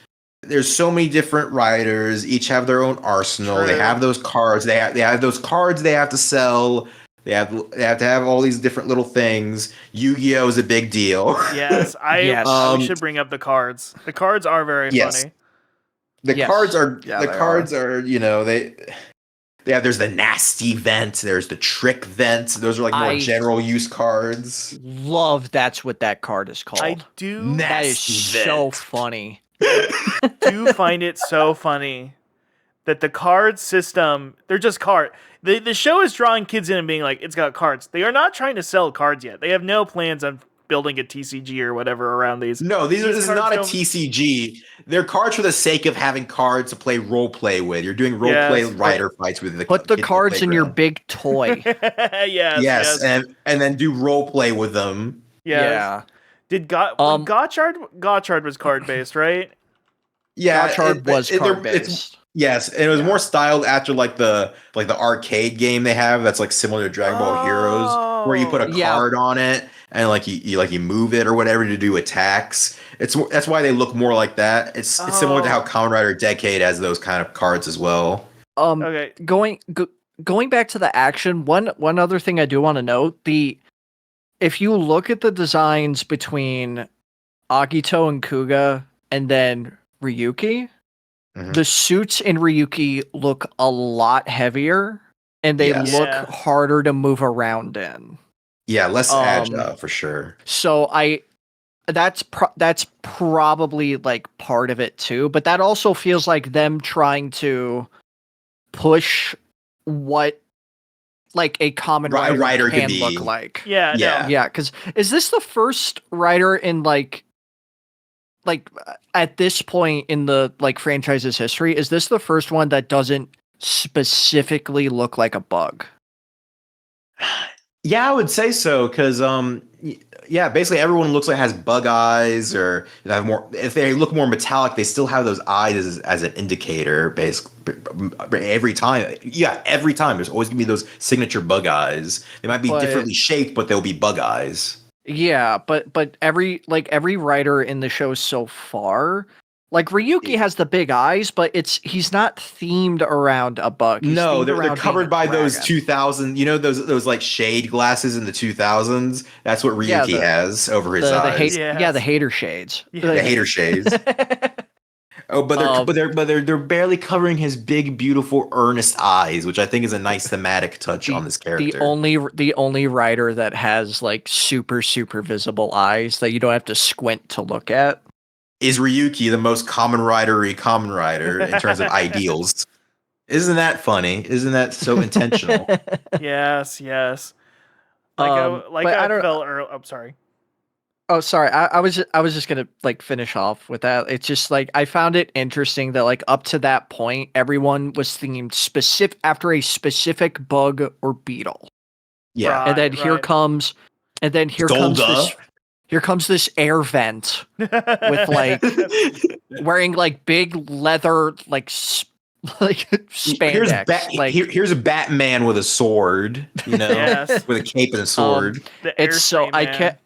there's so many different riders, each have their own arsenal. True. They have those cards. They have those cards they have to sell. They have to have all these different little things. Yu-Gi-Oh is a big deal. Yes, we should bring up the cards. The cards are very funny. The cards are there's the nasty vent, there's the trick vent. Those are like more general use cards. Love that's what that card is called. I do. That is so funny. I do find it so funny that the card system, they're just card. The show is drawing kids in and being like, it's got cards. They are not trying to sell cards yet. They have no plans on building a TCG or whatever around these. No, this is not a TCG. They're cards for the sake of having cards to play role play with. You're doing role play rider fights with the put the cards in your big toy. yes. And then do role play with them. Yeah. Did Gotchard was card based, right? Yeah, Gotchard was card based. Yes, and it was more styled after like the arcade game they have that's like similar to Dragon Ball Heroes, where you put a card on it and like you move it or whatever to do attacks. That's why they look more like that. It's similar to how Kamen Rider Decade has those kind of cards as well. Okay. Going back to the action, one other thing I do want to note, if you look at the designs between Agito and Kuga and then Ryuki, the suits in Ryuki look a lot heavier and they look harder to move around in. Yeah, less agile for sure. So that's probably like part of it too, but that also feels like them trying to push what like a common Ri- rider, rider could can be. look like. Yeah, Yeah. no. Yeah, because is this the first rider in like at this point in the like franchise's history? Is this the first one that doesn't specifically look like a bug? Yeah, I would say so because yeah, basically everyone looks like has bug eyes or they have more. If they look more metallic, they still have those eyes as an indicator. Basically, every time, yeah, every time there's always gonna be those signature bug eyes. They might be But- differently shaped, but they'll be bug eyes. Yeah, but every rider in the show so far, like Ryuki has the big eyes, but he's not themed around a bug. He's No, themed they're around covered being a by those dragon. 2000. You know those like shade glasses in the 2000s. That's what Yeah, Ryuki has over his the eyes. hate, Yes. the hater shades. Yeah. The hater shades. Oh, but they're barely covering his big, beautiful, earnest eyes, which I think is a nice thematic touch on this character. The only rider that has like super visible eyes that you don't have to squint to look at. Is Ryuki the most common rider in terms of ideals? Isn't that funny? Isn't that so intentional? Yes. But I I don't- felt earlier. I'm sorry. Oh, sorry. I was just gonna like finish off with that. It's just like I found it interesting that like up to that point, everyone was themed specific after a specific bug or beetle, Yeah. and then here Right. comes Golga. this air vent with like wearing like big leather like like spandex. Here's a Batman with a sword, you know, Yes. with a cape and a sword. The It's so Airstream I Man. can't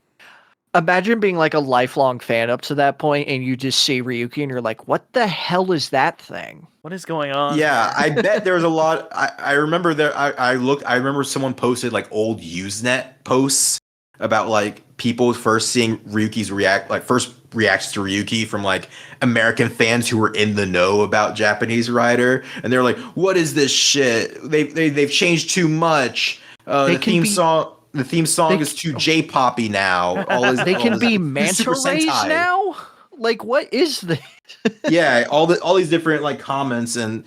imagine being like a lifelong fan up to that point, and you just see Ryuki, and you're like, "What the hell is that thing?" What is going on? Yeah, I bet there was a lot. I remember there. I remember someone posted like old Usenet posts about like people first seeing Ryuki's first reactions to Ryuki from like American fans who were in the know about Japanese Rider, and they're like, "What is this shit? They've changed too much. The theme song is too J-poppy now. They can be manta Super rays Sentai. now. Like, what is this? Yeah, all these different like comments, and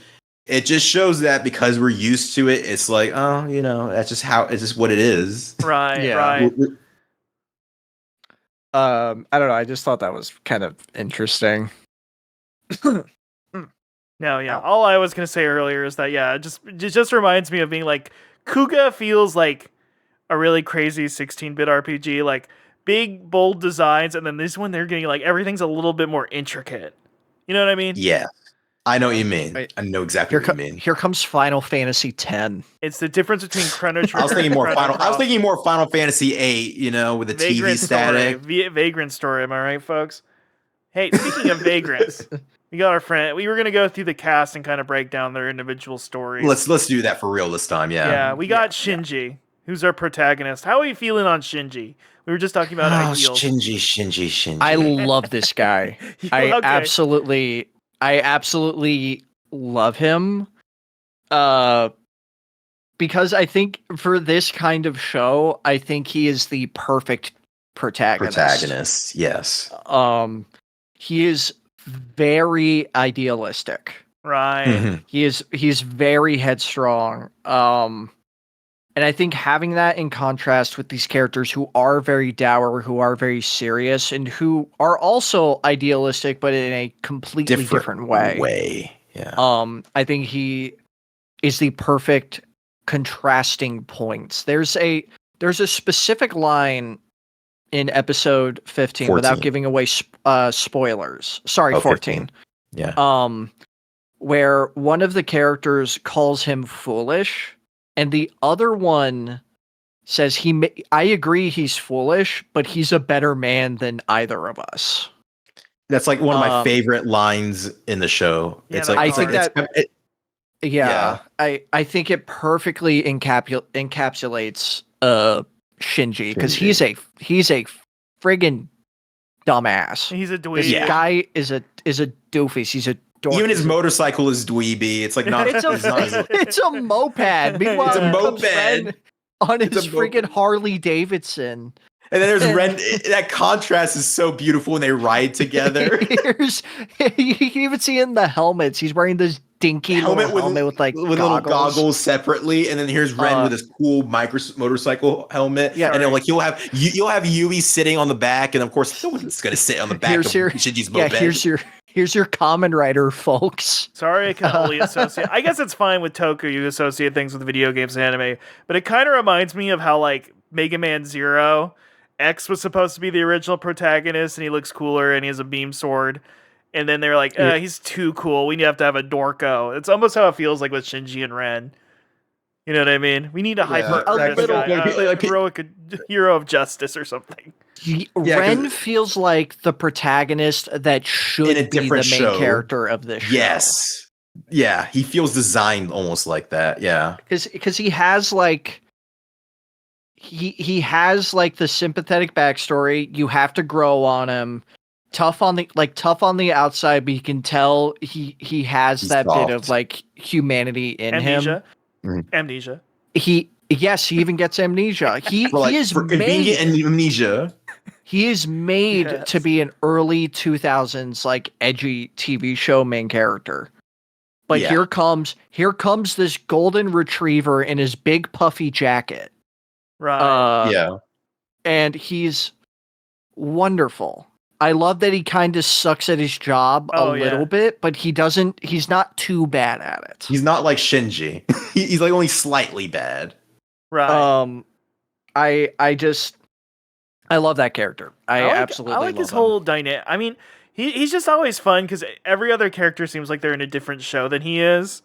it just shows that because we're used to it, it's like, oh, you know, that's just it's just what it is. Right. Yeah. Right. I don't know. I just thought that was kind of interesting. No, yeah. All I was gonna say earlier is that it just reminds me of being like Kuga feels like a really crazy 16-bit RPG, like big bold designs, and then this one they're getting like everything's a little bit more intricate. You know what I mean? Yeah, I know what you mean. Right. I know exactly what you mean. Here comes Final Fantasy X. It's the difference between Chrono Trigger. I was thinking more and Chrono I was Cross. thinking more Final Fantasy VIII. You know, with the TV Vagrant static. story. Vagrant story. Am I right, folks? Hey, speaking of vagrants, we got our friend. We were gonna go through the cast and kind of break down their individual stories. Let's do that for real this time. Yeah, we got Shinji, who's our protagonist. How are you feeling on Shinji? We were just talking about Oh, ideals. Shinji. I love this guy. I Okay. absolutely love him. Because I think for this kind of show, I think he is the perfect protagonist. Yes. He is very idealistic. Right. Mhm. He's very headstrong. And I think having that in contrast with these characters who are very dour, who are very serious, and who are also idealistic, but in a completely different way. Yeah. I think he is the perfect contrasting points. There's a specific line in episode 15 without 14. giving away spoilers. Sorry, Oh, 14. 15. Yeah. Where one of the characters calls him foolish, and the other one says I agree he's foolish, but he's a better man than either of us. That's like one of my favorite lines in the show. Yeah, It's that's like I think hard. it's- Yeah. I think it perfectly encapsulates Shinji, because he's a friggin' dumbass. He's a dweeb. This guy is a doofus. He's a dork. even his motorcycle is dweeby. It's like not. It's It's, not it's a moped. Meanwhile, It's a here comes moped. Ren on It's his a friggin' moped. Harley Davidson. and then there's Ren. That contrast is so beautiful when they ride together. You can even see in the helmets, he's wearing this dinky helmet little helmet with like little goggles separately, and then here's Ren with this cool motorcycle helmet. Yeah. And then like you'll have Yui sitting on the back, and of course no one's gonna sit on the back of Shinji's moped. Here's your Kamen Rider, folks. Sorry, I can only associate. I guess it's fine with Toku. You associate things with video games and anime, but it kind of reminds me of how like Mega Man Zero, X was supposed to be the original protagonist, and he looks cooler, and he has a beam sword. And then they're like, he's too cool. We have to have a Dorko. It's almost how it feels like with Shinji and Ren. You know what I mean? We need a heroic hero of justice or something. Ren feels like the protagonist that should be the main character of this show. Yes. Yeah, he feels designed almost like that. Yeah. Because he has like he has like the sympathetic backstory. You have to grow on him. Tough on the outside, but you can tell he's that soft bit of like humanity in him. Amnesia. He even gets amnesia. He is made amnesia. He is made to be an early 2000s like edgy TV show main character. But here comes this golden retriever in his big puffy jacket. Right. And he's wonderful. I love that he kind of sucks at his job a little bit, but he's not too bad at it. He's not like Shinji. He's like only slightly bad. Right. I love that character. I absolutely I like love his whole dynamic. I mean, he's just always fun because every other character seems like they're in a different show than he is.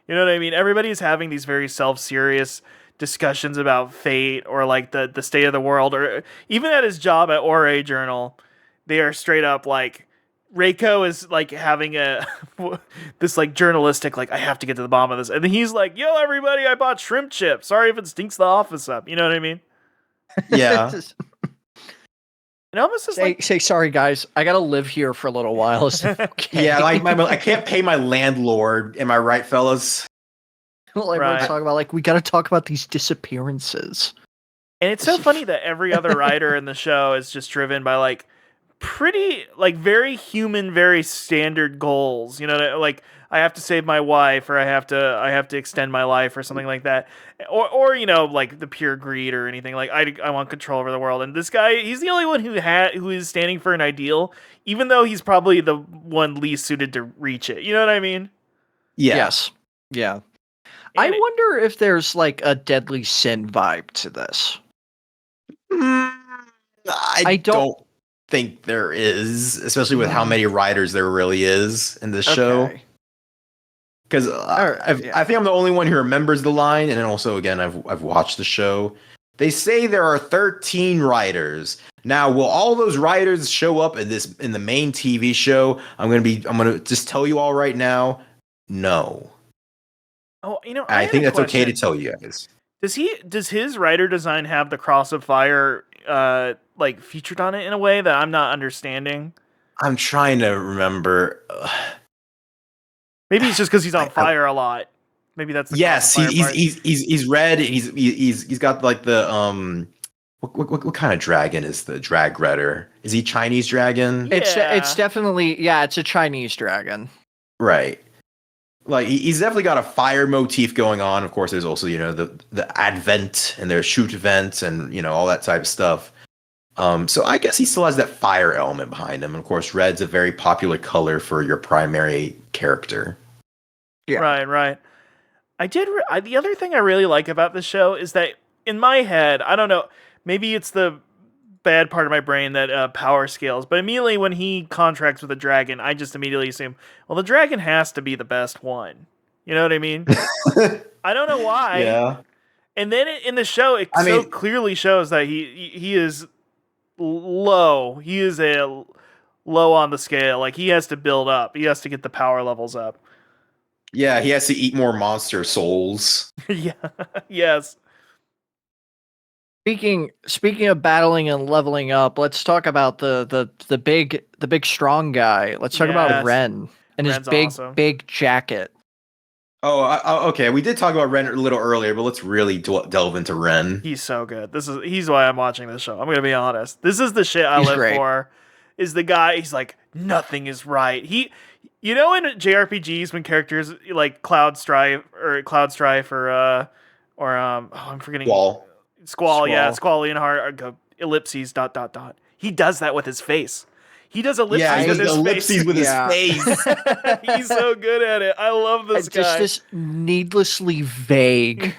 You know what I mean? Everybody's having these very self-serious discussions about fate or like the state of the world, or even at his job at Ore Journal. They are straight up like Reiko is like having this like journalistic like I have to get to the bottom of this, and then he's like, "Yo, everybody, I bought shrimp chips. Sorry if it stinks the office up." You know what I mean? Yeah. It almost is say sorry, guys. I gotta live here for a little while. Okay. Yeah, like I can't pay my landlord. Am I right, fellas? Well, everyone's talking about like we gotta talk about these disappearances. And it's so funny that every other writer in the show is just driven by like pretty like very human, very standard goals. You know, like I have to save my wife, or I have to extend my life, or something like that, or you know, like the pure greed or anything. Like I want control over the world, and this guy, he's the only one who is standing for an ideal, even though he's probably the one least suited to reach it. You know what I mean? Yeah. Yes. Yeah. I wonder if there's like a deadly sin vibe to this. I don't think there is, especially with how many writers there really is in this show. Because I think I'm the only one who remembers the line, and then also again I've watched the show. They say there are 13 writers. Now, will all those writers show up in the main TV show? I'm gonna just tell you all right now, no. Oh, you know, I think that's okay to tell you guys. Does his writer design have the Cross of Fire like featured on it in a way that I'm not understanding? I'm trying to remember. Maybe it's just because he's on fire a lot. Maybe that's the he's red. He's got like the what kind of dragon is the drag redder? Is he Chinese dragon? Yeah. It's definitely it's a Chinese dragon. Right. Like he's definitely got a fire motif going on. Of course, there's also the advent and there's shoot events and all that type of stuff. So I guess he still has that fire element behind him. And of course, red's a very popular color for your primary character. Yeah. Right. The other thing I really like about this show is that in my head, I don't know, maybe it's the bad part of my brain that power scales, but immediately when he contracts with a dragon, I just immediately assume, well, the dragon has to be the best one. You know what I mean? I don't know why. Yeah. And then in the show, it clearly shows that he is low. He is a low on the scale. Like he has to build up. He has to get the power levels up. Yeah, he has to eat more monster souls. Yeah. Yes. Speaking of battling and leveling up, let's talk about the big strong guy. Let's talk about Ren and Ren's his big jacket. Oh, okay. We did talk about Ren a little earlier, but let's really delve into Ren. He's so good. He's why I'm watching this show. I'm gonna be honest. This is the shit I live for. Is the guy? He's like, nothing is right. You know, in JRPGs, when characters like Cloud Strife or I'm forgetting Wall. Squall, yeah, Squall. Squall Leonhard, go ellipses ... He does that with his face. He does ellipses Yeah, he with does his ellipses face. with Yeah. his face. He's so good at it. I love this It's just guy. this needlessly vague.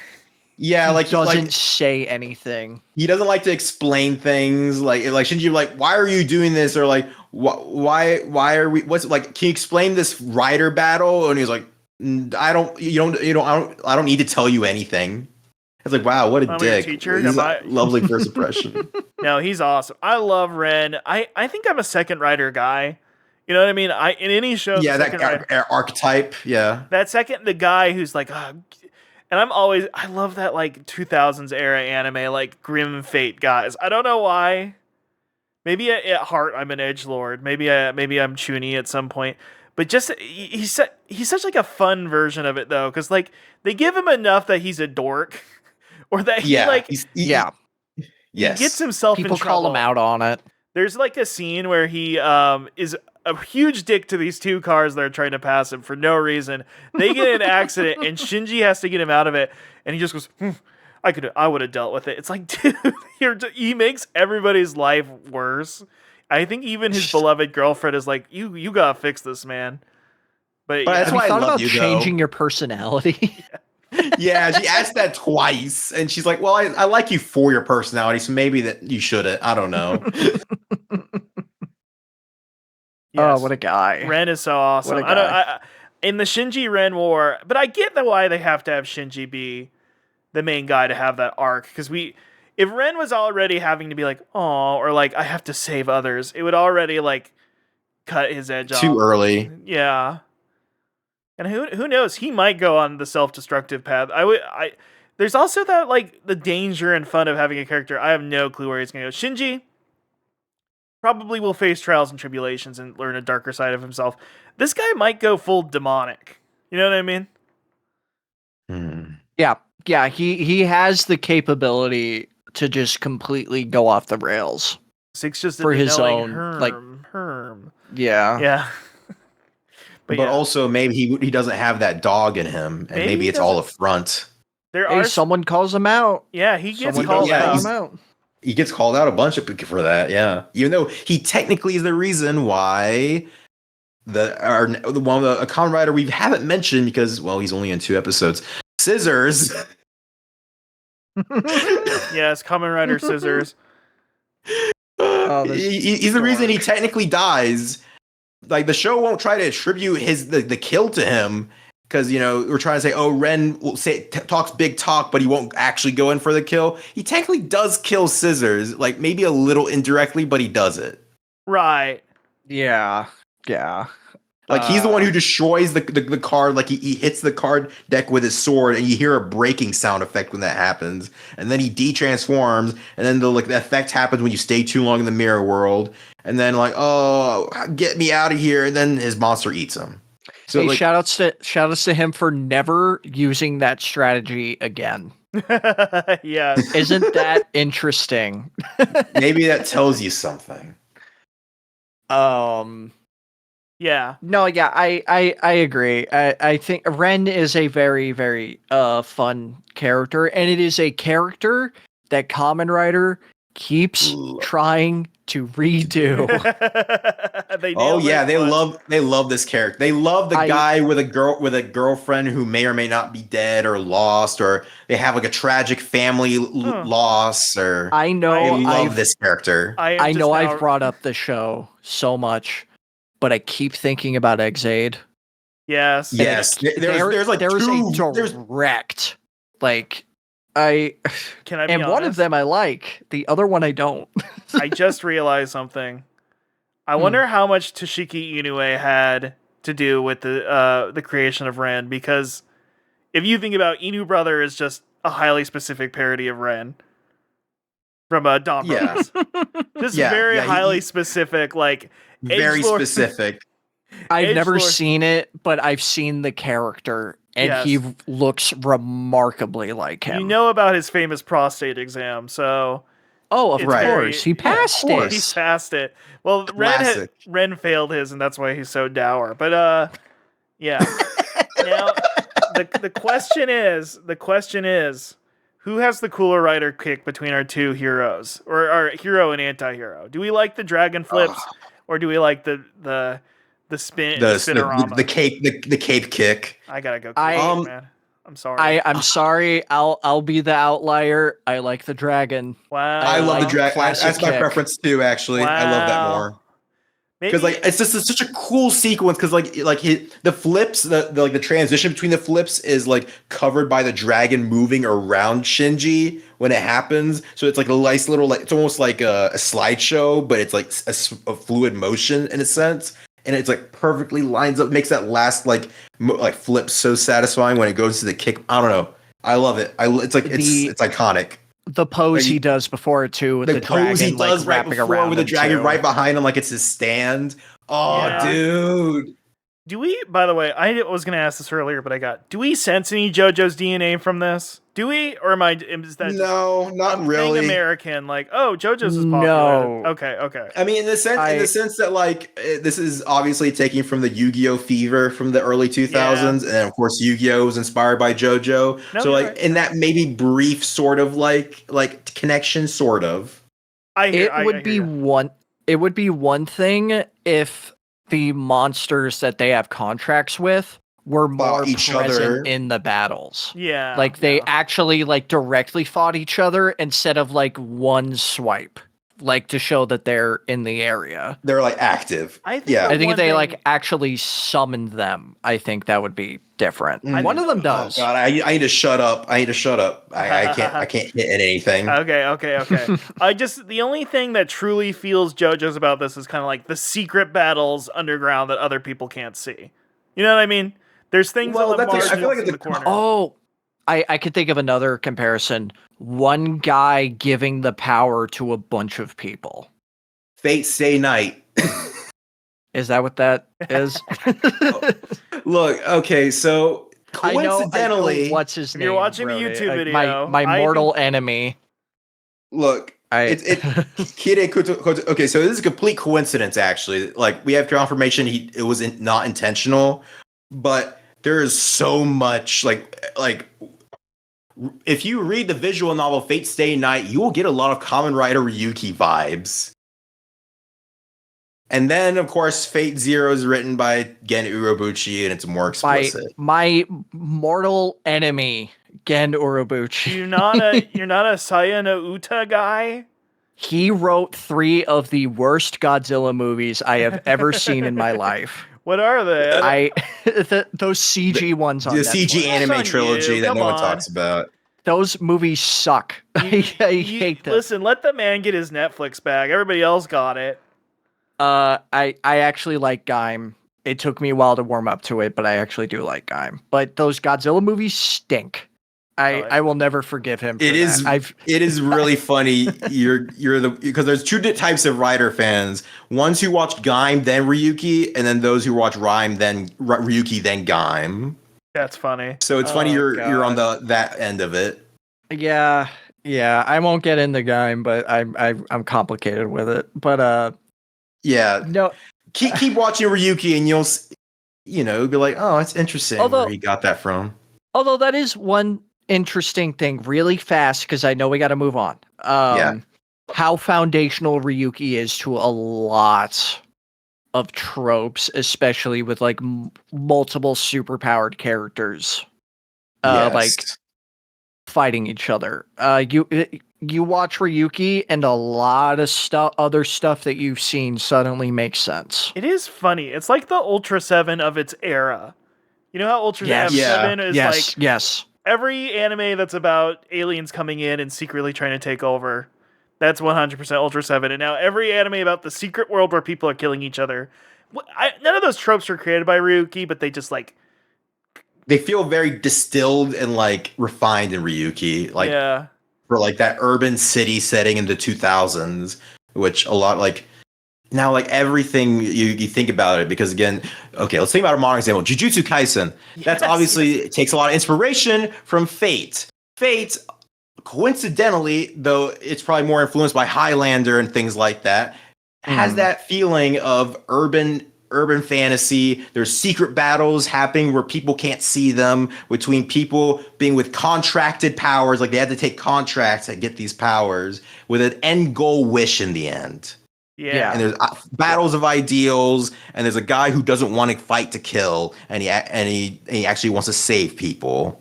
Yeah, He like doesn't say anything. he doesn't like to explain things. Like Shinji, like, why are you doing this? Or like, why are we? What's like? Can you explain this rider battle? And he's like, I don't. I don't need to tell you anything. It's like, wow, what a I'm your dick. teacher. This is Am I- a lovely first impression. No, he's awesome. I love Ren. I think I'm a second rider guy. You know what I mean? In any show, Yeah, the that second rider, archetype. Yeah. that second, the guy who's like, and I love that like 2000s era anime, like grim fate guys. I don't know why. Maybe at heart I'm an edgelord. Maybe I'm Chuny at some point. But just he's such like a fun version of it though, because like they give him enough that he's a dork, or that he Yeah. like Yeah, Yes. he gets himself people in trouble. call him out on it. There's like a scene where he is a huge dick to these two cars that are trying to pass him for no reason. They get in an accident and Shinji has to get him out of it, and he just goes, I would have dealt with it. It's like, dude, he makes everybody's life worse. I think even his beloved girlfriend is like, you gotta fix this, man. But That's Have you why I thought love about you, though. changing your personality? Yeah, she asked that twice, and she's like, "Well, I like you for your personality, so maybe that you shouldn't. I don't know." Oh, what a guy. Ren is so awesome. What a I don't. guy. In the Shinji Ren war, but I get why they have to have Shinji be the main guy to have that arc, because if Ren was already having to be like, oh, or like I have to save others, it would already like cut his edge off Too early. Yeah, and who knows? He might go on the self-destructive path. There's also that like the danger and fun of having a character. I have no clue where he's gonna go. Shinji probably will face trials and tribulations and learn a darker side of himself. This guy might go full demonic. You know what I mean? Yeah, he has the capability to just completely go off the rails. Six just For his knowing own, like- Herm. Yeah. Yeah. But yeah, also maybe he doesn't have that dog in him, and Maybe maybe he it's all a doesn't. front. there Hey, are someone calls him out. yeah, he gets Someone called yeah, out. he's- him out. He gets called out a bunch for that. Yeah, even though he technically is the reason why one of a Kamen Rider we haven't mentioned because he's only in 2 episodes. Scissors. Yes, Kamen Rider Scissors. Oh, this He's the reason he dork. technically dies. Like the show won't try to attribute the kill to him because we're trying to say, oh, Ren will talks big talk, but he won't actually go in for the kill. He technically does kill Scissors, like maybe a little indirectly, but he does it. Right. Yeah. Like he's the one who destroys the card. Like he hits the card deck with his sword, and you hear a breaking sound effect when that happens. And then he de-transforms, and then the effect happens when you stay too long in the mirror world. And then oh, get me out of here! And then his monster eats him. So Hey, shoutouts to him for never using that strategy again. Yes. Isn't that interesting? maybe that tells you something. Yeah. No, yeah, I agree. I think Ren is a very, very fun character, and it is a character that Kamen Rider keeps trying to redo. They Oh nailed yeah, it they once. love this character. They love the guy with a girlfriend who may or may not be dead or lost, or they have like a tragic family loss. Or I know they love I've this character. I know just now- I've brought up the show so much, but I keep thinking about Exade. Yes. Yes, there's like there is two. a direct like I Can I be and honest? one of them I like, the other one I don't. I just realized something. I wonder how much Toshiki Inoue had to do with the creation of Ren, because if you think about Inu Brother is just a highly specific parody of Ren from Dawn Yeah. Brothers. Just Yeah, very yeah, highly specific, like Very edgelord- specific. I've never Edgelord. seen it, but I've seen the character, and Yes. he looks remarkably like him. You know about his famous prostate exam, so Oh, of It's Right. course. He passed of course. He's it. past it. Well, Classic. Ren failed his, and that's why he's so dour. But yeah. Now, the question is, who has the cooler rider kick between our two heroes, or our hero and anti-hero? Do we like the dragon flips, or do we like the spin The spinorama? the cape kick. I gotta go. I- Cape, man. I'm sorry. I'm sorry. I'll be the outlier. I like the dragon. Wow. I love the like dragon. classic That's my kick. preference too. Actually, I love that Wow. more. Maybe Because like it's just such a cool sequence. Because the flips, the transition between the flips is like covered by the dragon moving around Shinji when it happens. So it's like a nice little it's almost like a slideshow, but it's like a fluid motion in a sense, and it's like perfectly lines up, makes that last like flip so satisfying when it goes to the kick. I don't know. I love it. It's iconic. The pose he does before it too, with the dragon pose he does right wrapping before around with the him, dragon too. right behind him, like it's his stand. Oh, Yeah. dude. Do we, by the way, I was going to ask this earlier, but do we sense any JoJo's DNA from this? Do we? Or is that No, not I'm really. being American, like, oh, JoJo's is popular. No. Okay. I mean, in the sense that like this is obviously taking from the Yu-Gi-Oh fever from the early 2000s, and then of course Yu-Gi-Oh was inspired by JoJo. No, So you're like right. in that maybe brief sort of like connection, sort of. It would be one thing if the monsters that they have contracts with were more each present other. in the battles. Yeah. Like they yeah. actually like directly fought each other instead of like one swipe, like to show that they're in the area. They're like active. I think Yeah. the I think one if they thing- like actually summoned them, I think that would be different. Mm. One of them Oh does. God, I need to shut up. I can't hit at anything. Okay. The only thing that truly feels JoJo's about this is kind of like the secret battles underground that other people can't see. You know what I mean? There's things Well, on the that's- I margins feel like in it's the corner. Oh, I could think of another comparison. One guy giving the power to a bunch of people. Fate Stay Night. Is that what that is? Look, okay, so I know coincidentally, what's his If name? you're watching the wrote it. YouTube video, my I mortal enemy. look, Kide Koto. Okay, so this is a complete coincidence. Actually, like we have confirmation it was not intentional, but there is so much like if you read the visual novel Fate Stay Night, you will get a lot of Kamen Rider Ryuki vibes. And then, of course, Fate Zero is written by Gen Urobuchi, and it's more explicit. My mortal enemy, Gen Urobuchi. You're not a Saya no Uta guy? He wrote 3 of the worst Godzilla movies I have ever seen in my life. What are they? Those CG ones on The Netflix. CG anime on trilogy you, that come no one on. talks about. Those movies suck. I hate them. Listen, let the man get his Netflix back. Everybody else got it. I actually like Gaim. It took me a while to warm up to it, but I actually do like Gaim. But those Godzilla movies stink. I will never forgive him for It is. that. It is really funny. Because there's two types of Rider fans: ones who watch Gaim then Ryuki, and then those who watch Rhyme then Ryuki then Gaim. That's funny. So it's funny Oh, you're on God. that end of it. Yeah. I won't get into Gaim, but I'm complicated with it. But Yeah, no. keep watching Ryuki, and you'll be like, oh, it's interesting Although- where he got that from. Although that is one interesting thing, really fast, because I know we got to move on. Yeah. How foundational Ryuki is to a lot of tropes, especially with like multiple superpowered characters, Yes. like fighting each other. You watch Ryuki, and a lot of other stuff that you've seen suddenly makes sense. It is funny. It's like the Ultra 7 of its era. You know how Ultra Yes. 7 is like Yes. every anime that's about aliens coming in and secretly trying to take over. That's 100% Ultra 7. And now every anime about the secret world where people are killing each other. None of those tropes were created by Ryuki, but they just like... They feel very distilled and like refined in Ryuki. Like yeah. for like that urban city setting in the 2000s, which a lot like now like everything you think about it, because again, okay, let's think about a modern example. Jujutsu Kaisen. That's obviously takes a lot of inspiration from Fate. Fate coincidentally, though it's probably more influenced by Highlander and things like that, has that feeling of urban fantasy. There's secret battles happening where people can't see them, between people being with contracted powers, like they had to take contracts and get these powers, with an end goal wish in the end. Yeah. And there's battles of ideals, and there's a guy who doesn't want to fight to kill, and he actually wants to save people.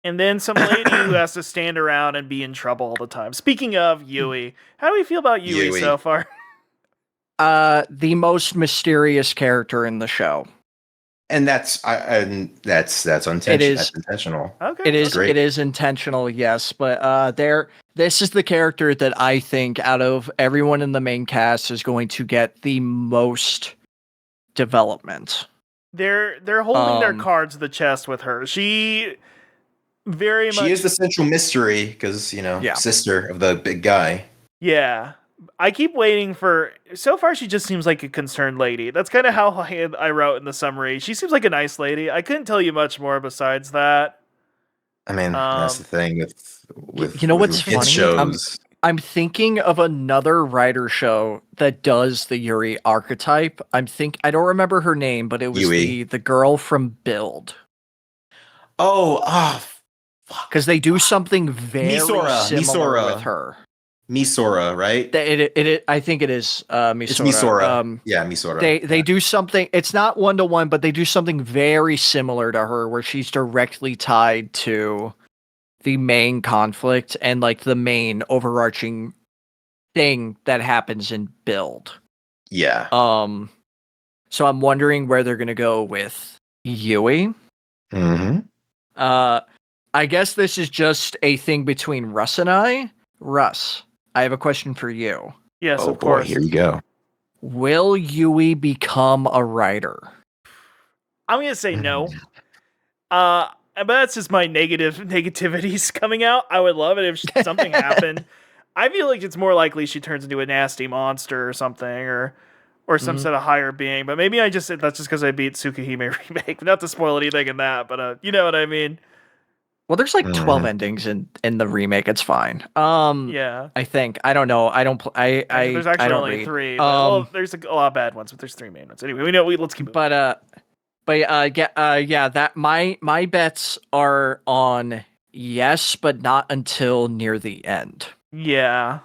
And then some lady who has to stand around and be in trouble all the time. Speaking of Yui, how do we feel about Yui so far? The most mysterious character in the show. And that's intentional. That's intentional. Okay. It is intentional, yes. But this is the character that I think out of everyone in the main cast is going to get the most development. They're holding their cards to the chest with her. She is the central mystery because, sister of the big guy. Yeah. I keep waiting for... So far, she just seems like a concerned lady. That's kind of how I wrote in the summary. She seems like a nice lady. I couldn't tell you much more besides that. I mean, that's the thing with what's funny? Shows. I'm thinking of another writer show that does the Yuri archetype. I don't remember her name, but it was the girl from Build. Fuck. Because they do something very similar with her. Misora, right? I think it is Misora. It's Misora. Misora. They do something. It's not 1-to-1, but they do something very similar to her, where she's directly tied to the main conflict and like the main overarching thing that happens in Build. Yeah. So I'm wondering where they're gonna go with Yui. Mm-hmm. I guess this is just a thing between Russ and I. Russ, I have a question for you. Yes, of course. Here you go. Will Yui become a writer? I'm gonna say no. But that's just my negativities coming out. I would love it if something happened. I feel like it's more likely she turns into a nasty monster or something, or some sort of higher being. But maybe that's just because I beat Tsukihime Remake. Not to spoil anything in that, but you know what I mean. Well, there's like 12 endings in the remake. It's fine. Yeah. I think. I don't know. There's actually only read. 3. Well, there's a lot of bad ones, but there's 3 main ones. Anyway, let's keep moving. That my bets are on yes, but not until near the end. Yeah.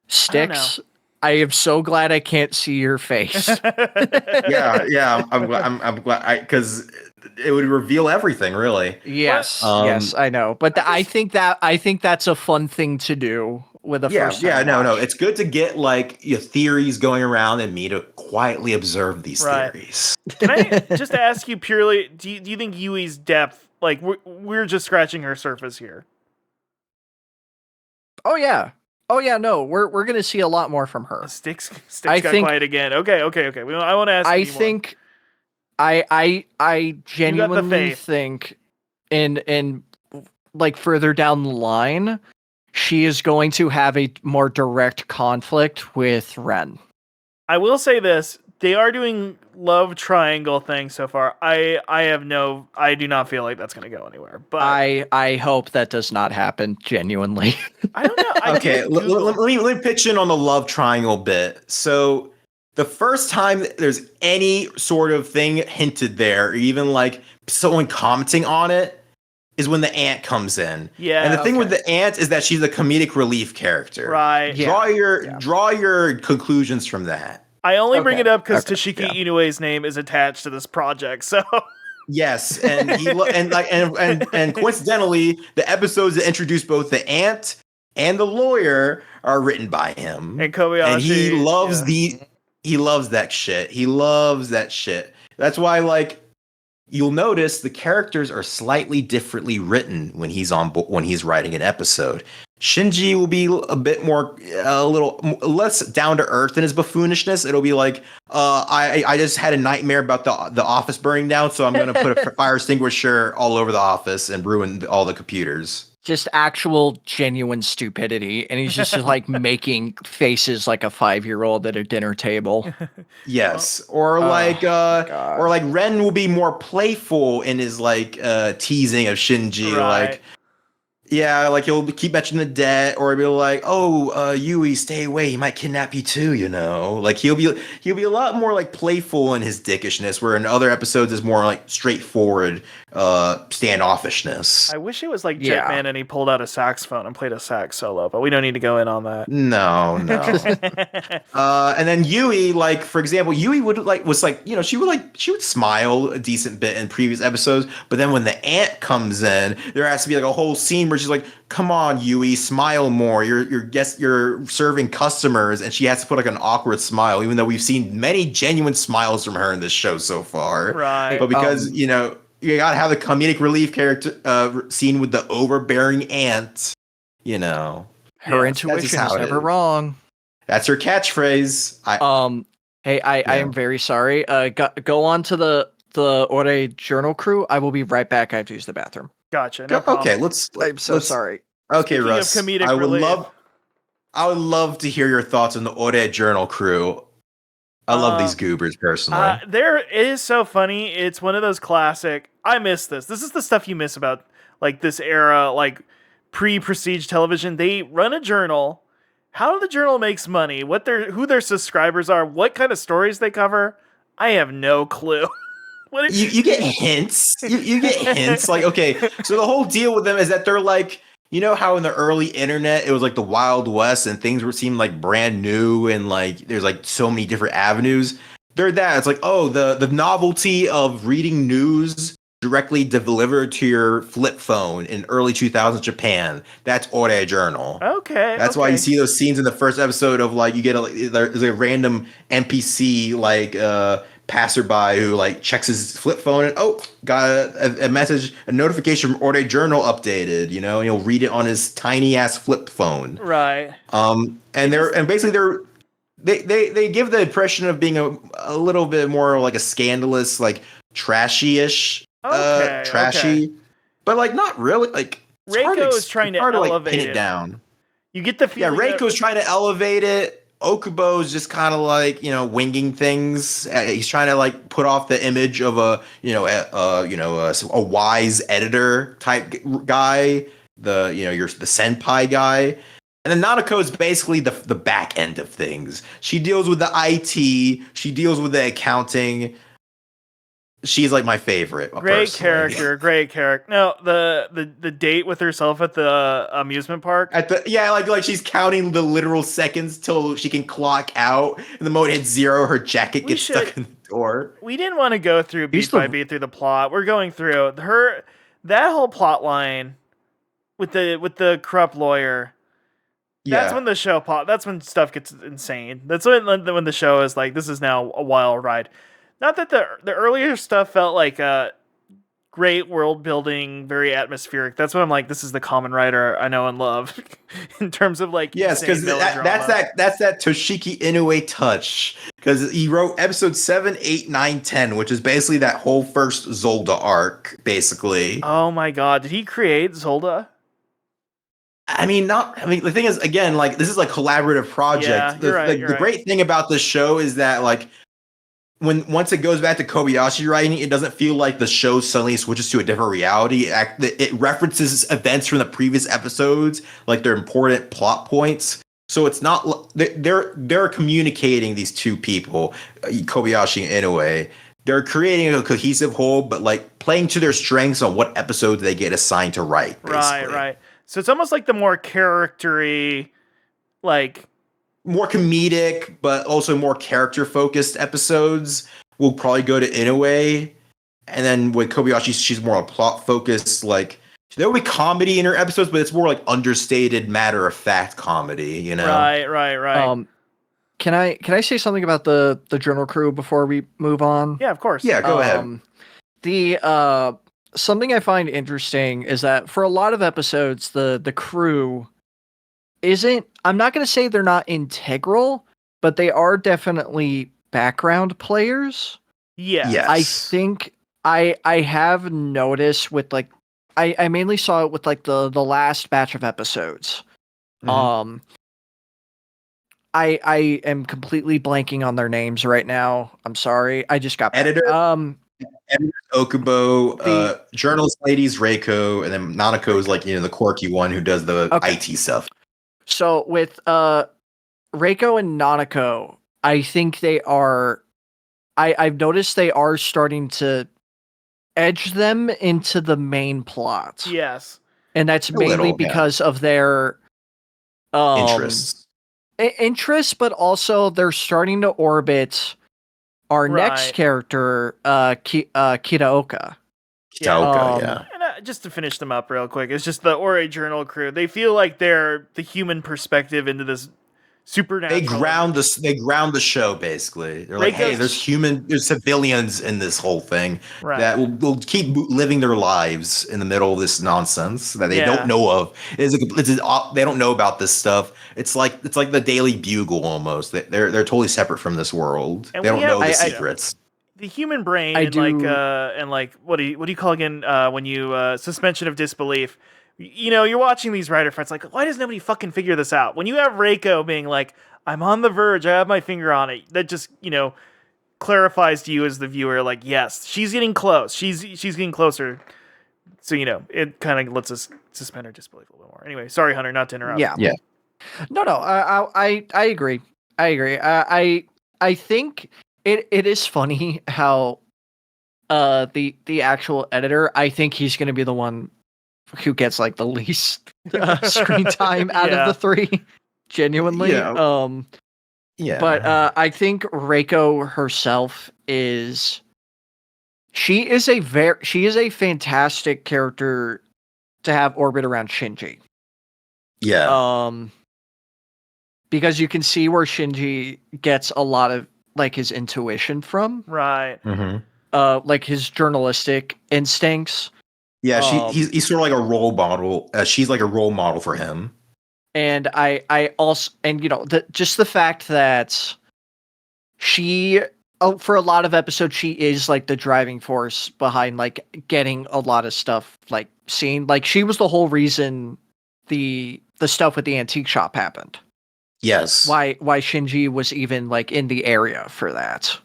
Stix, I am so glad I can't see your face. yeah. I'm glad because it would reveal everything, really. Yes, yes, I know. But I think that's a fun thing to do with a first time watch. It's good to get like your theories going around and me to quietly observe these theories. Can I just ask you purely? Do you think Yui's depth? Like we're just scratching her surface here. Oh yeah. No, we're gonna see a lot more from her. Stix got quiet again. Okay. I want to ask. I think. I genuinely think in like further down the line, she is going to have a more direct conflict with Ren. I will say this. They are doing love triangle thing so far. I do not feel like that's going to go anywhere. But I hope that does not happen, genuinely. I don't know. Okay, let me pitch in on the love triangle bit. So the first time there's any sort of thing hinted there, or even like someone commenting on it, is when the aunt comes in. Yeah. And the thing with the aunt is that she's a comedic relief character. Right. Yeah. Draw your conclusions from that. I only bring it up because Toshiki Inoue's name is attached to this project, so. Yes, and and coincidentally, the episodes that introduce both the aunt and the lawyer are written by him. And Kobayashi. And he loves he loves that shit. He loves that shit. That's why, like, you'll notice the characters are slightly differently written when he's writing an episode. Shinji will be a little less down to earth in his buffoonishness. It'll be like, I just had a nightmare about the office burning down, so I'm going to put a fire extinguisher all over the office and ruin all the computers. Just actual genuine stupidity, and he's just like making faces like a 5-year-old at a dinner table. Yes, or like Ren will be more playful in his like teasing of Shinji, right. Yeah, like he'll keep mentioning the debt, or he'll be like, "Oh, Yui, stay away. He might kidnap you too." You know, like he'll be a lot more like playful in his dickishness, where in other episodes is more like straightforward standoffishness. I wish it was like Yeah. Jetman and he pulled out a saxophone and played a sax solo, but we don't need to go in on that. No, no. And then Yui, like for example, Yui was like she would smile a decent bit in previous episodes, but then when the ant comes in, there has to be like a whole scene where she's like, "Come on, Yui, smile more. You're serving customers," and she has to put like an awkward smile, even though we've seen many genuine smiles from her in this show so far. Right. But because you gotta have the comedic relief character scene with the overbearing ant, Her Yeah, intuition how is it never is. wrong. That's her catchphrase. Hey, I am very sorry. Go on to the Ore Journal crew. I will be right back. I have to use the bathroom. Gotcha. No problem. Okay, I'm so sorry. Okay, Speaking Russ. of comedic I would relief. love to hear your thoughts on the Ore Journal crew. I love these goobers personally. It is so funny. It's one of those classic. I miss this. This is the stuff you miss about like this era, like pre-prestige television. They run a journal. How the journal makes money, who their subscribers are, what kind of stories they cover. I have no clue. You get hints. You get hints. Like, okay, so the whole deal with them is that they're like, how in the early internet it was like the Wild West and things seemed like brand new and like there's like so many different avenues. They're that. It's like, oh, the novelty of reading news directly delivered to your flip phone in early 2000s Japan. That's Ore Journal. Okay. That's why you see those scenes in the first episode of like you get there's a random NPC like passerby who like checks his flip phone and got a message, a notification from Ore Journal updated, and he'll read it on his tiny ass flip phone. Right. And basically they give the impression of being a little bit more like a scandalous, like trashy-ish, trashy, but like not really. Like Reiko is trying to elevate like, pin it down. You get the feeling. Yeah, Reiko's trying to elevate it. Okubo's just kind of like winging things. He's trying to like put off the image of a wise editor type guy. The senpai guy. And then Nanako is basically the back end of things. She deals with the IT. She deals with the accounting. She's like my favorite. Great character. No, the date with herself at the amusement park. Like she's counting the literal seconds till she can clock out. And the moment hits 0, her jacket gets stuck in the door. We didn't want to go through beat by beat through the plot. We're going through that whole plot line with the corrupt lawyer. That's when the show that's when stuff gets insane. That's when the show is like, this is now a wild ride. Not that the earlier stuff felt like great world building, very atmospheric. That's when I'm like, this is the Kamen Rider I know and love, in terms of like because that's that Toshiki Inoue touch. Because he wrote episode 7, 8, 9, 10, which is basically that whole first Zolda arc, basically. Oh my god, did he create Zolda? The thing is, again, like this is like collaborative project. Yeah, The great thing about the show is that like once it goes back to Kobayashi writing, it doesn't feel like the show suddenly switches to a different reality. It references events from the previous episodes, like their important plot points. So it's not they're communicating, these two people, Kobayashi and Inoue. They're creating a cohesive whole, but like playing to their strengths on what episodes they get assigned to write. Basically. Right. So it's almost like the more charactery, like more comedic, but also more character-focused episodes will probably go to Inoue. And then with Kobayashi, she's more plot-focused. Like, there will be comedy in her episodes, but it's more like understated, matter-of-fact comedy, Right. Can I say something about the journal crew before we move on? Yeah, of course. Yeah, go ahead. The something I find interesting is that for a lot of episodes, the crew isn't, I'm not going to say they're not integral, but they are definitely background players. Yeah. Yes. I think I have noticed with like, I mainly saw it with like the last batch of episodes. Mm-hmm. I am completely blanking on their names right now. I'm sorry. I just got editor. Okubo, journalist ladies Reiko, and then Nanako is like the quirky one who does the IT stuff. So with Reiko and Nanako, I think they are. I've noticed they are starting to edge them into the main plot. Yes. And that's mainly because of their interests. Interests, but also they're starting to orbit our next character, Kitaoka. Yeah. And just to finish them up real quick, it's just the Ore Journal crew. They feel like they're the human perspective into this supernatural. They ground the show basically. They're like, hey, there's civilians in this whole thing that will keep living their lives in the middle of this nonsense that they don't know of. They don't know about this stuff. It's like the Daily Bugle almost. They're totally separate from this world. And they don't know the secrets. The human brain and what do you call again when you suspension of disbelief. You're watching these writer fights like, why does nobody fucking figure this out? When you have Reiko being like, I'm on the verge, I have my finger on it, that just, clarifies to you as the viewer, like, yes, she's getting close. She's getting closer. So, it kind of lets us suspend our disbelief a little more. Anyway, sorry, Hunter, not to interrupt. Yeah. No, I agree. I think it is funny how the actual editor, I think he's going to be the one who gets like the least screen time out of the three, genuinely. But I think Reiko herself she is a fantastic character to have orbit around Shinji. Because you can see where Shinji gets a lot of like his intuition from, right? Like his journalistic instincts. Yeah, he's sort of like a role model. She's like a role model for him. And I also, and just the fact that she, for a lot of episodes, she is like the driving force behind like getting a lot of stuff like seen. Like she was the whole reason the stuff with the antique shop happened. Yes. Why Shinji was even like in the area for that.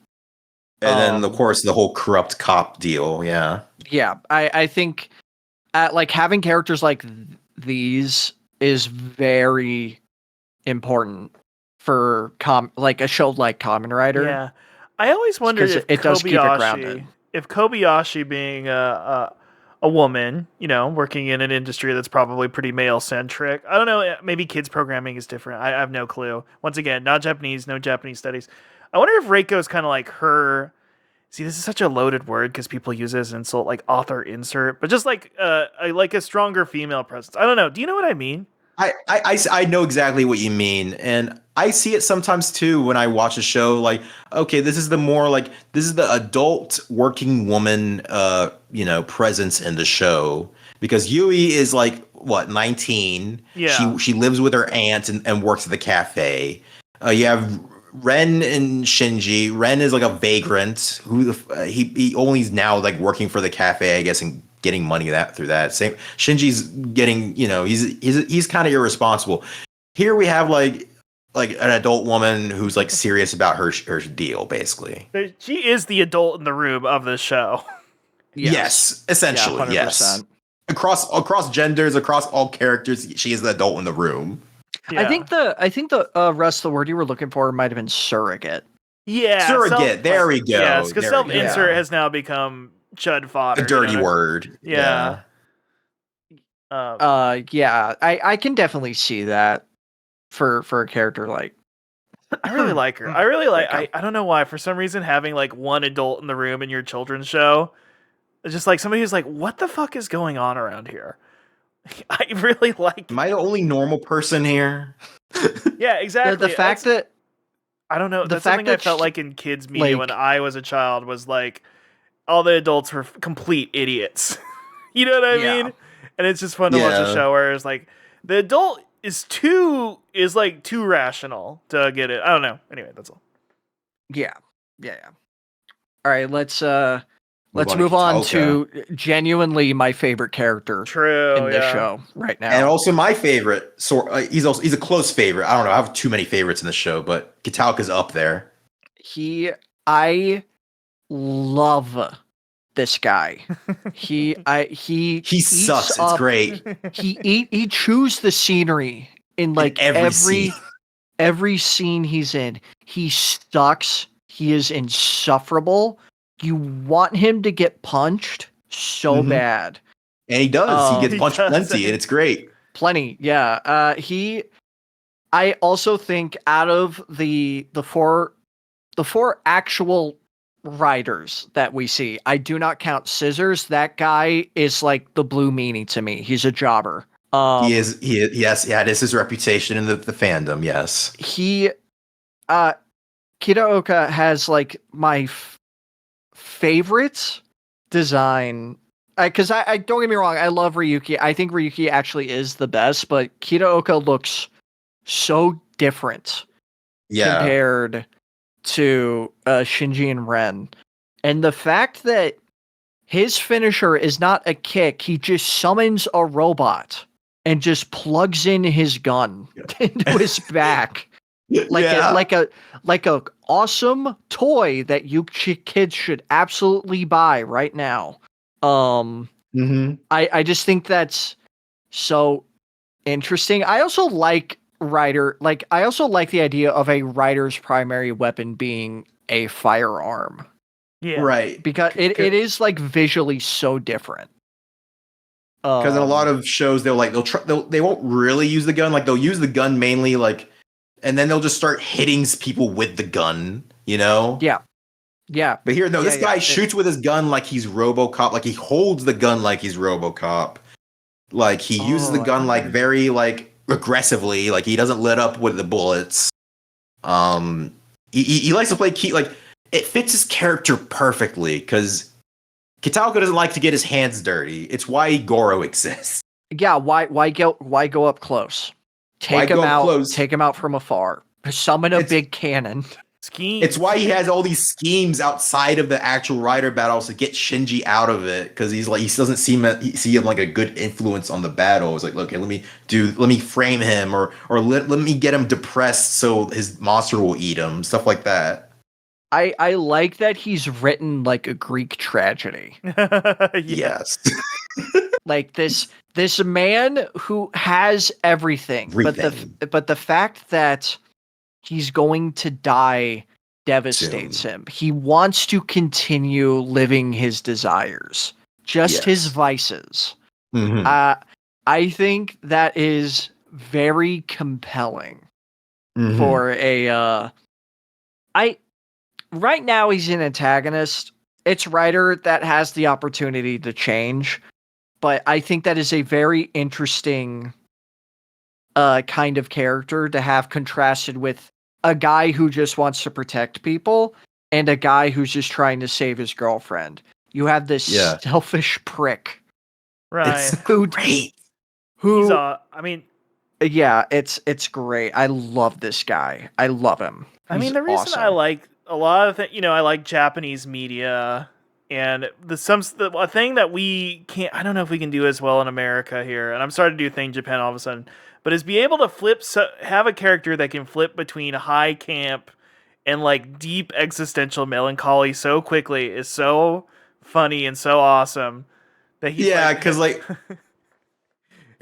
And then, of course, the whole corrupt cop deal. Yeah. Yeah, I think like having characters like these is very important for like a show like Kamen Rider. Yeah, I always wondered if it does keep it grounded. If Kobayashi being a woman, working in an industry that's probably pretty male centric. I don't know. Maybe kids programming is different. I have no clue. Once again, not Japanese, no Japanese studies. I wonder if Reiko is kind of like her. See, this is such a loaded word because people use it as an insult, like author insert, but just like a stronger female presence. I don't know. Do you know what I mean? I know exactly what you mean, and I see it sometimes too when I watch a show. Like, okay, this is the adult working woman, presence in the show, because Yui is like 19. Yeah, she lives with her aunt and works at the cafe. You have Ren and Shinji. Ren is like a vagrant who he only is now like working for the cafe, I guess, and getting money through that. Same Shinji's getting, he's kind of irresponsible. Here we have like an adult woman who's like serious about her deal, basically. She is the adult in the room of this show. Yes, essentially, yes. Across genders, across all characters, she is the adult in the room. Yeah. I think the Russ, the word you were looking for might have been surrogate. Yeah, surrogate. There we go. Yes, because self-insert has now become chud fodder. A dirty word. Yeah. Yeah. I can definitely see that for a character like. I really like her. I really like. I don't know why. For some reason, having like one adult in the room in your children's show, it's just like somebody who's like, "What the fuck is going on around here?" I really like. Am I the only normal person here? Yeah, exactly. The fact that I don't know. That's something I felt like in kids media when I was a child was like all the adults were complete idiots. You know what I mean? And it's just fun to watch a show where it's like the adult is too rational to get it. I don't know. Anyway, that's all. Yeah. All right, let's move on to genuinely my favorite character in this show right now. And also my favorite. He's a close favorite. I don't know. I have too many favorites in the show, but Kitaoka's up there. I love this guy. He eats sucks. up- It's great. He chews the scenery in like every scene. every scene he's in. He sucks. He is insufferable. You want him to get punched so bad. And he does. He gets He punched does. plenty, and it's great. Plenty, yeah. I also think out of the four actual riders that we see, I do not count Scissors. That guy is like the blue meanie to me. He's a jobber. He is. Yes. Yeah. It is his reputation in the fandom. Yes. Kitaoka has like my favorite design. Because I don't get me wrong, I love Ryuki. I think Ryuki actually is the best, but Kitaoka looks so different compared to Shinji and Ren. And the fact that his finisher is not a kick, he just summons a robot and just plugs in his gun into his back. Like a awesome toy that you kids should absolutely buy right now. I just think that's so interesting. I also like the idea of a rider's primary weapon being a firearm. Yeah. Right. Because it is like visually so different. Because in a lot of shows, they won't really use the gun. Like they'll use the gun mainly, like, and then they'll just start hitting people with the gun. You know? Yeah. Yeah. But here, no, this guy shoots with his gun like he's RoboCop. Like he holds the gun like he's RoboCop. Like he uses the gun like very like aggressively. Like he doesn't let up with the bullets. He likes to play key. Like it fits his character perfectly because Kitaoka doesn't like to get his hands dirty. It's why Goro exists. Yeah. Why go up close? Take him out from afar. Summon a big cannon. Schemes. It's why he has all these schemes outside of the actual rider battles to get Shinji out of it, because he doesn't see him like a good influence on the battle. It's like, okay, let me frame him or let me get him depressed so his monster will eat him, stuff like that. I like that he's written like a Greek tragedy. Yes. Like this man who has everything. But the fact that he's going to die devastates him. He wants to continue living his desires, just his vices. I think that is very compelling for a. Right now he's an antagonist. It's Ryder that has the opportunity to change, but I think that is a very interesting kind of character to have contrasted with a guy who just wants to protect people and a guy who's just trying to save his girlfriend. You have this selfish prick. Right. It's great. He's, yeah, it's great. I love this guy. I love him. He's the reason awesome. I like a lot of things, I like Japanese media, and a thing that we can't, I don't know if we can do as well in America here, and I'm starting to do a thing in Japan all of a sudden, but is be able to have a character that can flip between high camp and like deep existential melancholy so quickly is so funny and so awesome that he's because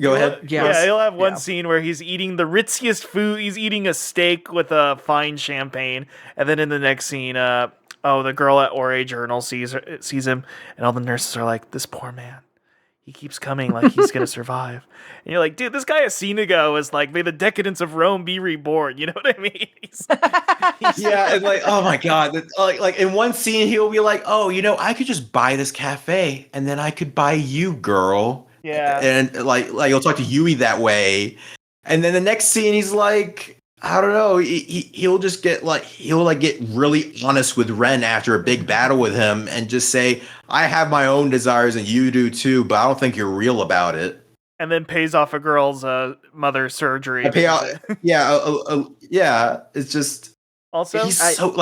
go ahead. Yeah, he'll have one scene where he's eating the ritziest food. He's eating a steak with a fine champagne, and then in the next scene, the girl at ORA Journal sees him, and all the nurses are like, "This poor man, he keeps coming like he's gonna survive." And you're like, "Dude, this guy a scene ago was like, may the decadence of Rome be reborn." You know what I mean? He's and like, oh my god, like in one scene he'll be like, "Oh, I could just buy this cafe, and then I could buy you, girl." Yeah, and like he'll talk to Yui that way, and then the next scene he's like, I don't know, he'll just get get really honest with Ren after a big battle with him, and just say, "I have my own desires and you do too, but I don't think you're real about it." And then pays off a girl's mother's surgery. It's just. Also, he's so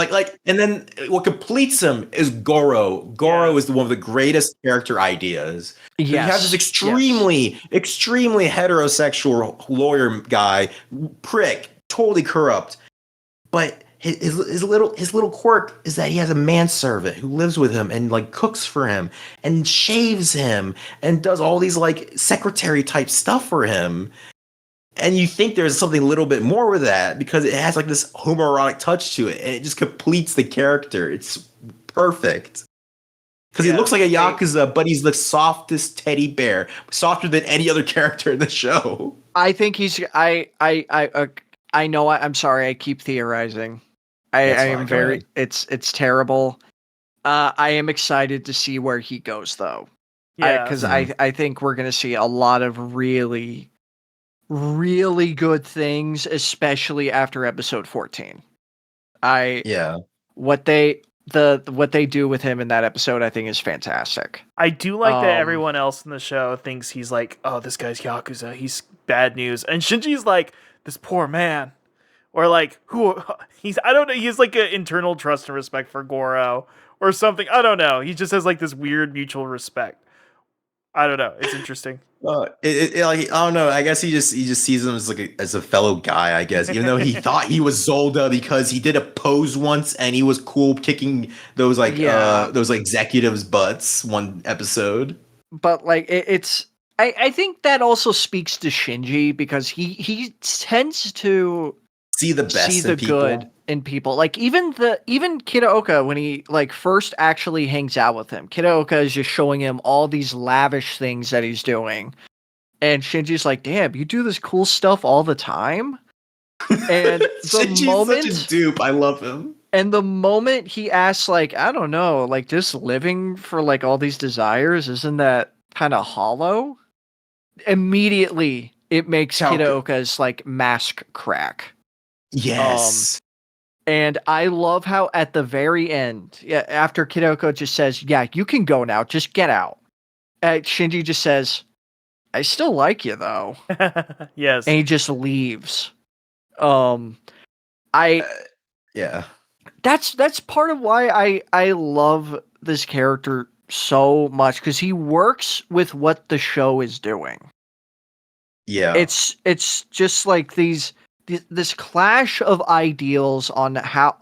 and then what completes him is Goro. Goro is one of the greatest character ideas. Yes. You have this extremely heterosexual lawyer guy, prick, totally corrupt, but his little quirk is that he has a manservant who lives with him and like cooks for him and shaves him and does all these like secretary type stuff for him. And you think there's something a little bit more with that because it has like this homoerotic touch to it, and it just completes the character. It's perfect. Because he looks like a Yakuza, but he's the softest teddy bear, softer than any other character in the show. I think he's. I know. I'm sorry. I keep theorizing. I am very. It's terrible. I am excited to see where he goes, though. Yeah, because I think we're gonna see a lot of really, really good things, especially after episode 14. What they do with him in that episode, I think, is fantastic. I do like that everyone else in the show thinks he's like, oh, this guy's Yakuza, he's bad news, and Shinji's like, this poor man, or like, I don't know, he's like an internal trust and respect for Goro or something. I don't know. He just has like this weird mutual respect. I don't know. It's interesting. Like I don't know. I guess he just sees him as like as a fellow guy. I guess even though he thought he was Zolda because he did a pose once and he was cool kicking those executives' butts one episode. But like it's, I think that also speaks to Shinji because he tends to see the best in people. Good in people. Like even Kitaoka, when he like first actually hangs out with him, Kitaoka is just showing him all these lavish things that he's doing, and Shinji's like, "Damn, you do this cool stuff all the time." And Shinji's such a dupe. I love him. And the moment he asks, like, I don't know, like just living for like all these desires, isn't that kind of hollow? Immediately, it makes Kitaoka's like mask crack. Yes. And I love how at the very end, after Kitaoka just says, yeah, you can go now, just get out. Shinji just says, I still like you though. Yes. And he just leaves. That's part of why I love this character so much, because he works with what the show is doing. Yeah. It's just like this clash of ideals on how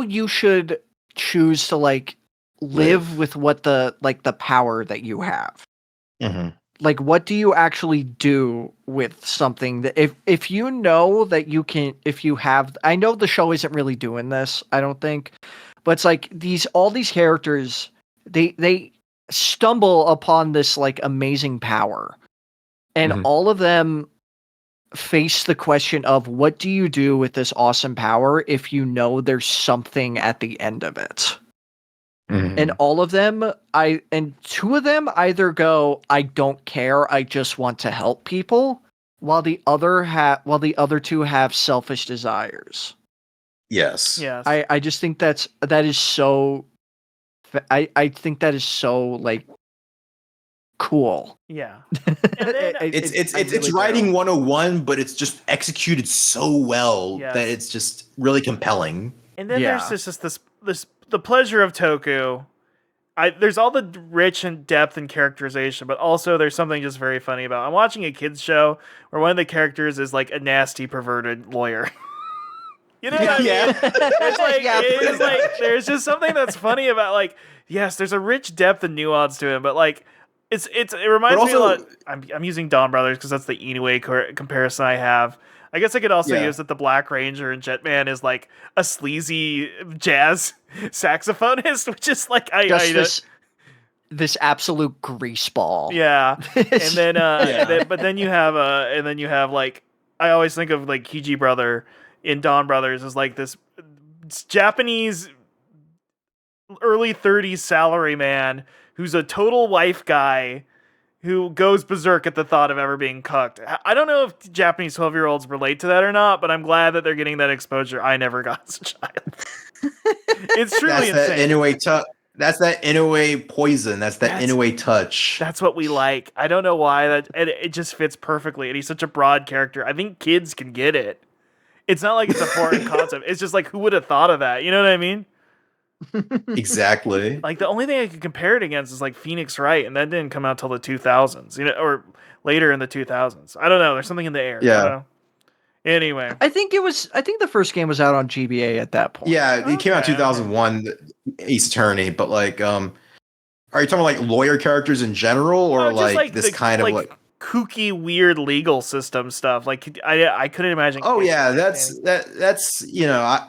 you should choose to like live with what the power that you have. Mm-hmm. Like, what do you actually do with something that if you know that you can, if you have, I know the show isn't really doing this, I don't think, but it's like all these characters, they stumble upon this like amazing power, and all of them face the question of what do you do with this awesome power if you know there's something at the end of it. And all of them, two of them either go, I don't care, I just want to help people, while the other two have selfish desires. Yes. I just think that is so. I think that is so like cool. Yeah. It's writing 101, but it's just executed so well that it's just really compelling. And then there's just this the pleasure of Toku. There's all the rich and depth and characterization, but also there's something just very funny about. I'm watching a kids show where one of the characters is like a nasty, perverted lawyer. You know what I mean? It's like there's just something that's funny about like, yes, there's a rich depth and nuance to him, but like it reminds me a lot. I'm using Dawn Brothers because that's the Inoue comparison I have. I guess I could also use that the Black Ranger in Jetman is like a sleazy jazz saxophonist, which is like this absolute greaseball. Yeah, but then you have like I always think of like Kiji brother in Dawn Brothers as like this Japanese early 30s salary man who's a total wife guy who goes berserk at the thought of ever being cucked. I don't know if Japanese 12-year-olds relate to that or not, but I'm glad that they're getting that exposure I never got as a child. It's truly insane. That's that Inoue poison. That's that Inoue touch. That's what we like. I don't know why it just fits perfectly. And he's such a broad character. I think kids can get it. It's not like it's a foreign concept. It's just like, who would have thought of that? You know what I mean? Exactly. Like the only thing I could compare it against is like Phoenix Wright, and that didn't come out till the 2000s, or later in the 2000s. I don't know. There's something in the air. I Yeah. don't know. Anyway, I think the first game was out on GBA at that point. Yeah, it came out Okay, 2001, Ace Attorney, but like, are you talking like lawyer characters in general, or just like this the, kind of like? kooky, weird legal system stuff. Like I couldn't imagine. Oh kids yeah, understanding. that's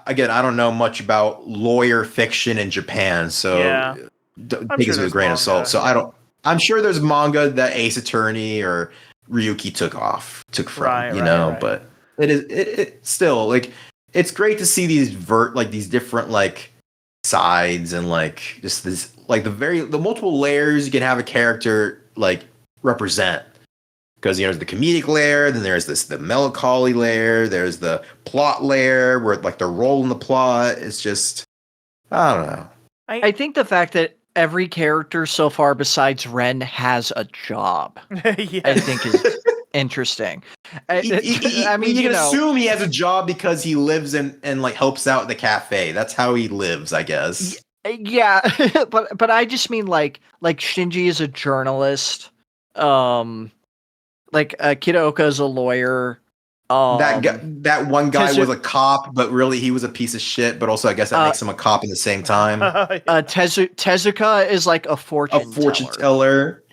again, I don't know much about lawyer fiction in Japan, so Yeah. I'm take sure it with a there's grain of manga, salt. So yeah. I don't. I'm sure there's manga that Ace Attorney or Ryuki took from, Right. but it still like it's great to see these these different like sides and like just this like the multiple layers you can have a character like represent. Because there's the comedic layer, then there's the melancholy layer, there's the plot layer where like the role in the plot is just I don't know. I think the fact that every character so far besides Ren has a job, Yeah. I think is interesting. I mean, you can know, assume he has a job because he lives and like helps out at the cafe. That's how he lives, I guess. yeah, but I just mean like Shinji is a journalist. Like Kitaoka is a lawyer. That one guy was a cop, but really he was a piece of shit. But also, I guess that makes him a cop at the same time. Tezuka is like a fortune teller.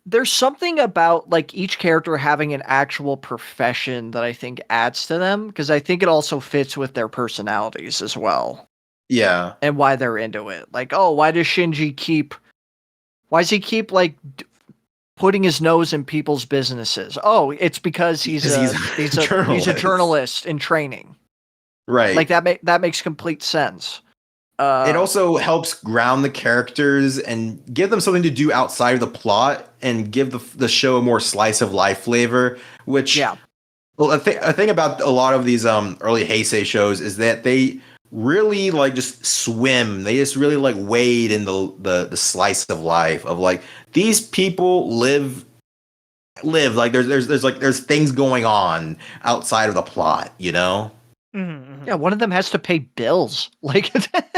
There's something about like each character having an actual profession that I think adds to them, because I think it also fits with their personalities as well. Yeah, and why they're into it. Like, oh, why does Shinji keep like putting his nose in people's businesses? Oh, it's because he's a journalist in training. Right. Like that makes complete sense. It also helps ground the characters and give them something to do outside of the plot and give the show a more slice of life flavor, which well, a thing about a lot of these early Heisei shows is that they really like just swim. They just really like wade in the slice of life of like these people live like there's things going on outside of the plot, Mm-hmm. Yeah, one of them has to pay bills. Like,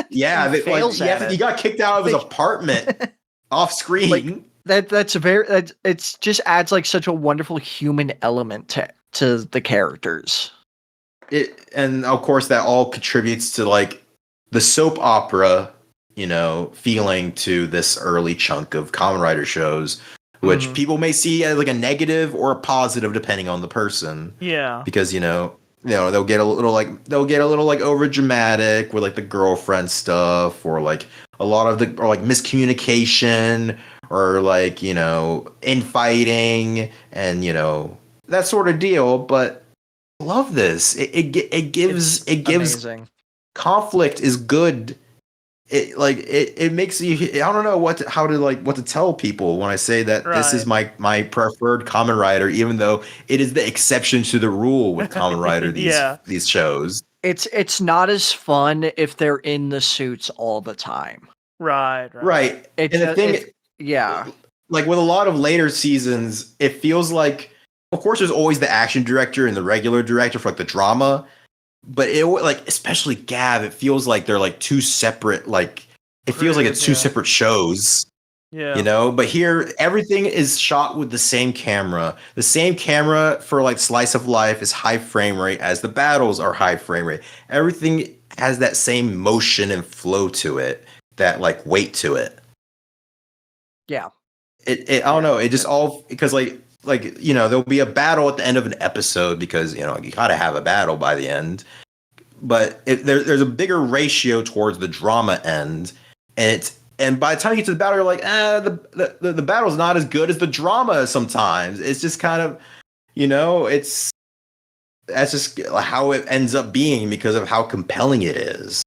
yeah, he got kicked out of his apartment off screen. Like, it's just adds like such a wonderful human element to the characters. And of course that all contributes to like the soap opera, feeling to this early chunk of Kamen Rider shows, which people may see as like a negative or a positive depending on the person. Yeah. Because they'll get a little like over dramatic with like the girlfriend stuff or like a lot of miscommunication or like infighting and that sort of deal. But I love this. It gives amazing. Conflict is good. It makes you. I don't know what to tell people when I say that this is my preferred Kamen Rider, even though it is the exception to the rule with Kamen Rider. These shows. It's not as fun if they're in the suits all the time. Right. And the thing, like with a lot of later seasons, it feels like, of course, there's always the action director and the regular director for like the drama. But it like, especially Gav, it feels like they're like two separate, like it feels like it's two separate shows. Yeah. But here everything is shot with the same camera. The same camera for like Slice of Life is high frame rate as the battles are high frame rate. Everything has that same motion and flow to it, that like weight to it. Yeah. I don't know. It just all because like there'll be a battle at the end of an episode because you gotta have a battle by the end, but there's a bigger ratio towards the drama end, and by the time you get to the battle, you're like, the battle's not as good as the drama. Sometimes it's just kind of, that's just how it ends up being because of how compelling it is,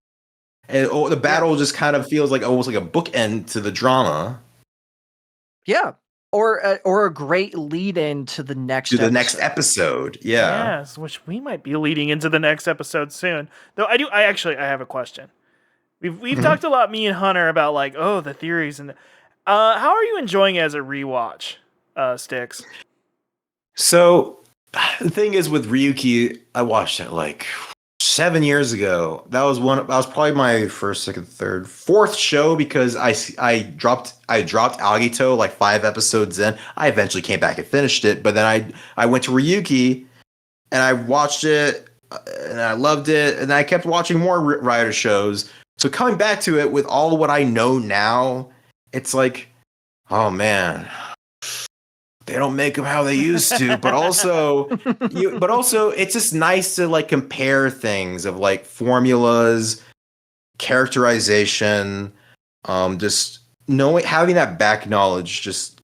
and the battle just kind of feels like almost like a bookend to the drama. Yeah. Or a great lead in to the next episode. Yeah. Yes, which we might be leading into the next episode soon. Though I have a question. We've talked a lot, me and Hunter, about like the theories and how are you enjoying it as a rewatch, Stix? So the thing is with Ryuki, I watched it like 7 years ago. That was probably my first, second, third, fourth show because I dropped Algito like 5 episodes in. I eventually came back and finished it, but then I went to Ryuki and I watched it and I loved it, and I kept watching more Rider shows. So coming back to it with all what I know now, it's like, oh man, they don't make them how they used to. But also, it's just nice to like compare things of like formulas, characterization, just having that back knowledge. Just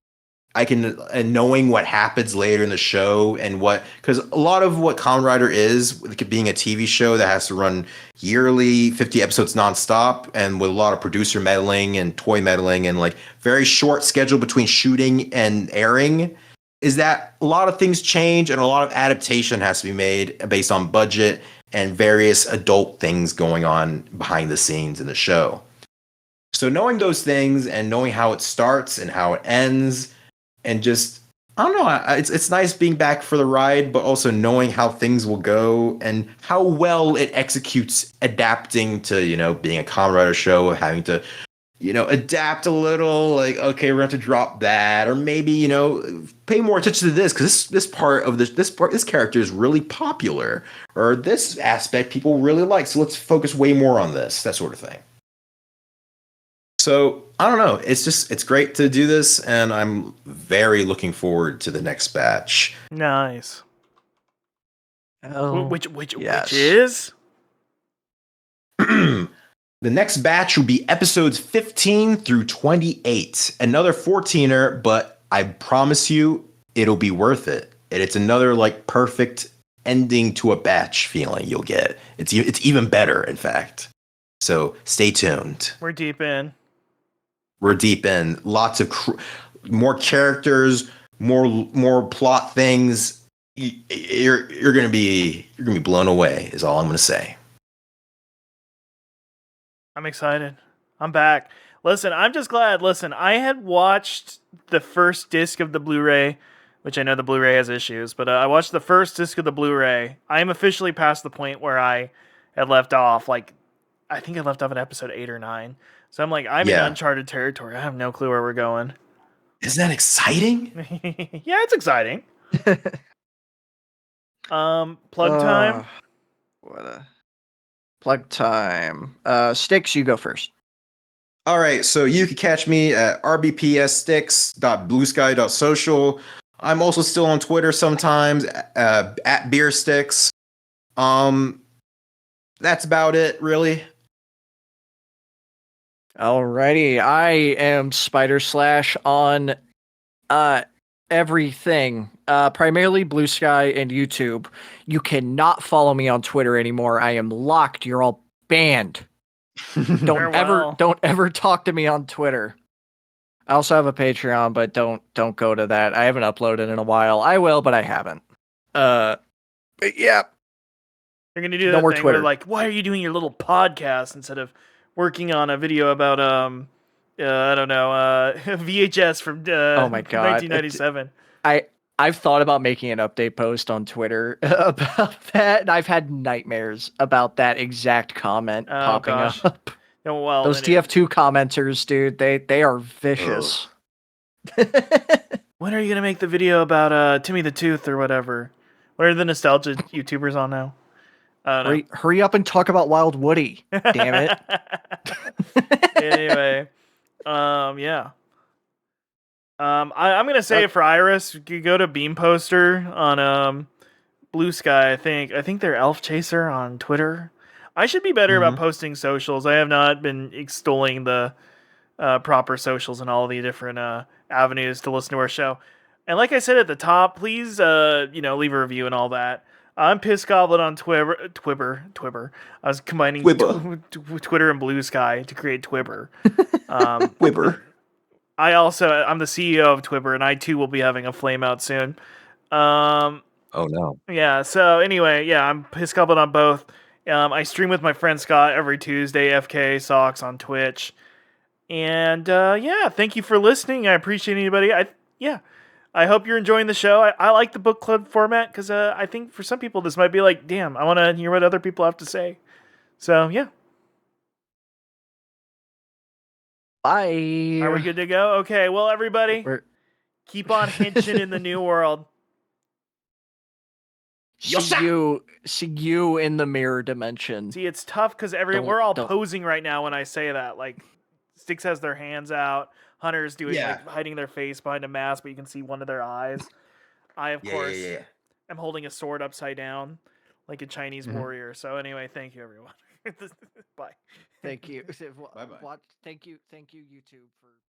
and knowing what happens later in the show and because a lot of what Kamen Rider is, with being a TV show that has to run yearly, 50 episodes nonstop, and with a lot of producer meddling and toy meddling and like very short schedule between shooting and airing, is that a lot of things change and a lot of adaptation has to be made based on budget and various adult things going on behind the scenes in the show. So knowing those things and knowing how it starts and how it ends, and just, I don't know, it's nice being back for the ride, but also knowing how things will go and how well it executes adapting to, being a Kamen Rider show, having to, adapt a little, like, okay, we're going to have to drop that, or maybe, pay more attention to this, because this character is really popular, or this aspect people really like, so let's focus way more on this, that sort of thing. So, I don't know. It's great to do this, and I'm very looking forward to the next batch. Nice. Oh, which yes. is? The next batch will be episodes 15 through 28. Another 14er, but I promise you, it'll be worth it. And it's another, like, perfect ending to a batch feeling you'll get. It's even better, in fact. So, stay tuned. We're deep in. Lots of more characters, more plot things. You're gonna be blown away. Is all I'm gonna say. I'm excited. I'm back. Listen, I'm just glad. Listen, I had watched the first disc of the Blu-ray, which I know the Blu-ray has issues, but I watched the first disc of the Blu-ray. I am officially past the point where I had left off. Like, I think I left off at episode 8 or 9. So I'm like, I'm in uncharted territory. I have no clue where we're going. Isn't that exciting? Yeah, it's exciting. Plug time. What a plug time. Stix, you go first. All right, so you can catch me at rbpsstix.bluesky.social. I'm also still on Twitter sometimes at beersticks. That's about it, really. Alrighty, I am Spider Slash on everything, primarily Blue Sky and YouTube. You cannot follow me on Twitter anymore. I am locked. You're all banned. Don't ever talk to me on Twitter. I also have a Patreon, but don't go to that. I haven't uploaded in a while. I will, but I haven't. But yeah. You're gonna do that thing where, like, why are you doing your little podcast instead of working on a video about I don't know, VHS from oh my God. 1997. I've thought about making an update post on Twitter about that, and I've had nightmares about that exact comment popping up. Oh, well, those TF2 commenters, dude, they are vicious. When are you gonna make the video about Timmy the Tooth or whatever? What are the nostalgia YouTubers on now? Hurry up and talk about Wild Woody. Damn it. Anyway, yeah. I'm gonna say it for Iris. You go to Beam Poster on Blue Sky. I think they're Elf Chaser on Twitter. I should be better about posting socials. I have not been extolling the proper socials and all the different avenues to listen to our show. And like I said at the top, please leave a review and all that. I'm Piss Goblin on Twibber. I was combining Twitter and Blue Sky to create Twibber. Twibber. I'm the CEO of Twibber, and I too will be having a flame out soon. Oh no. Yeah. So anyway, yeah, I'm Piss Goblin on both. I stream with my friend Scott every Tuesday. FK Socks on Twitch. And yeah, thank you for listening. I appreciate anybody. I hope you're enjoying the show. I like the book club format because I think for some people this might be like, damn, I want to hear what other people have to say. So yeah. Bye. Are we good to go? Okay. Well, everybody, keep on hinching in the new world. See you in the mirror dimension. See, it's tough because we're all posing right now when I say that. Like, Stix has their hands out. Hunter's doing like hiding their face behind a mask, but you can see one of their eyes. I, of course, am holding a sword upside down, like a Chinese warrior. So anyway, thank you, everyone. Bye. Thank you. Bye-bye. Thank you, YouTube, for.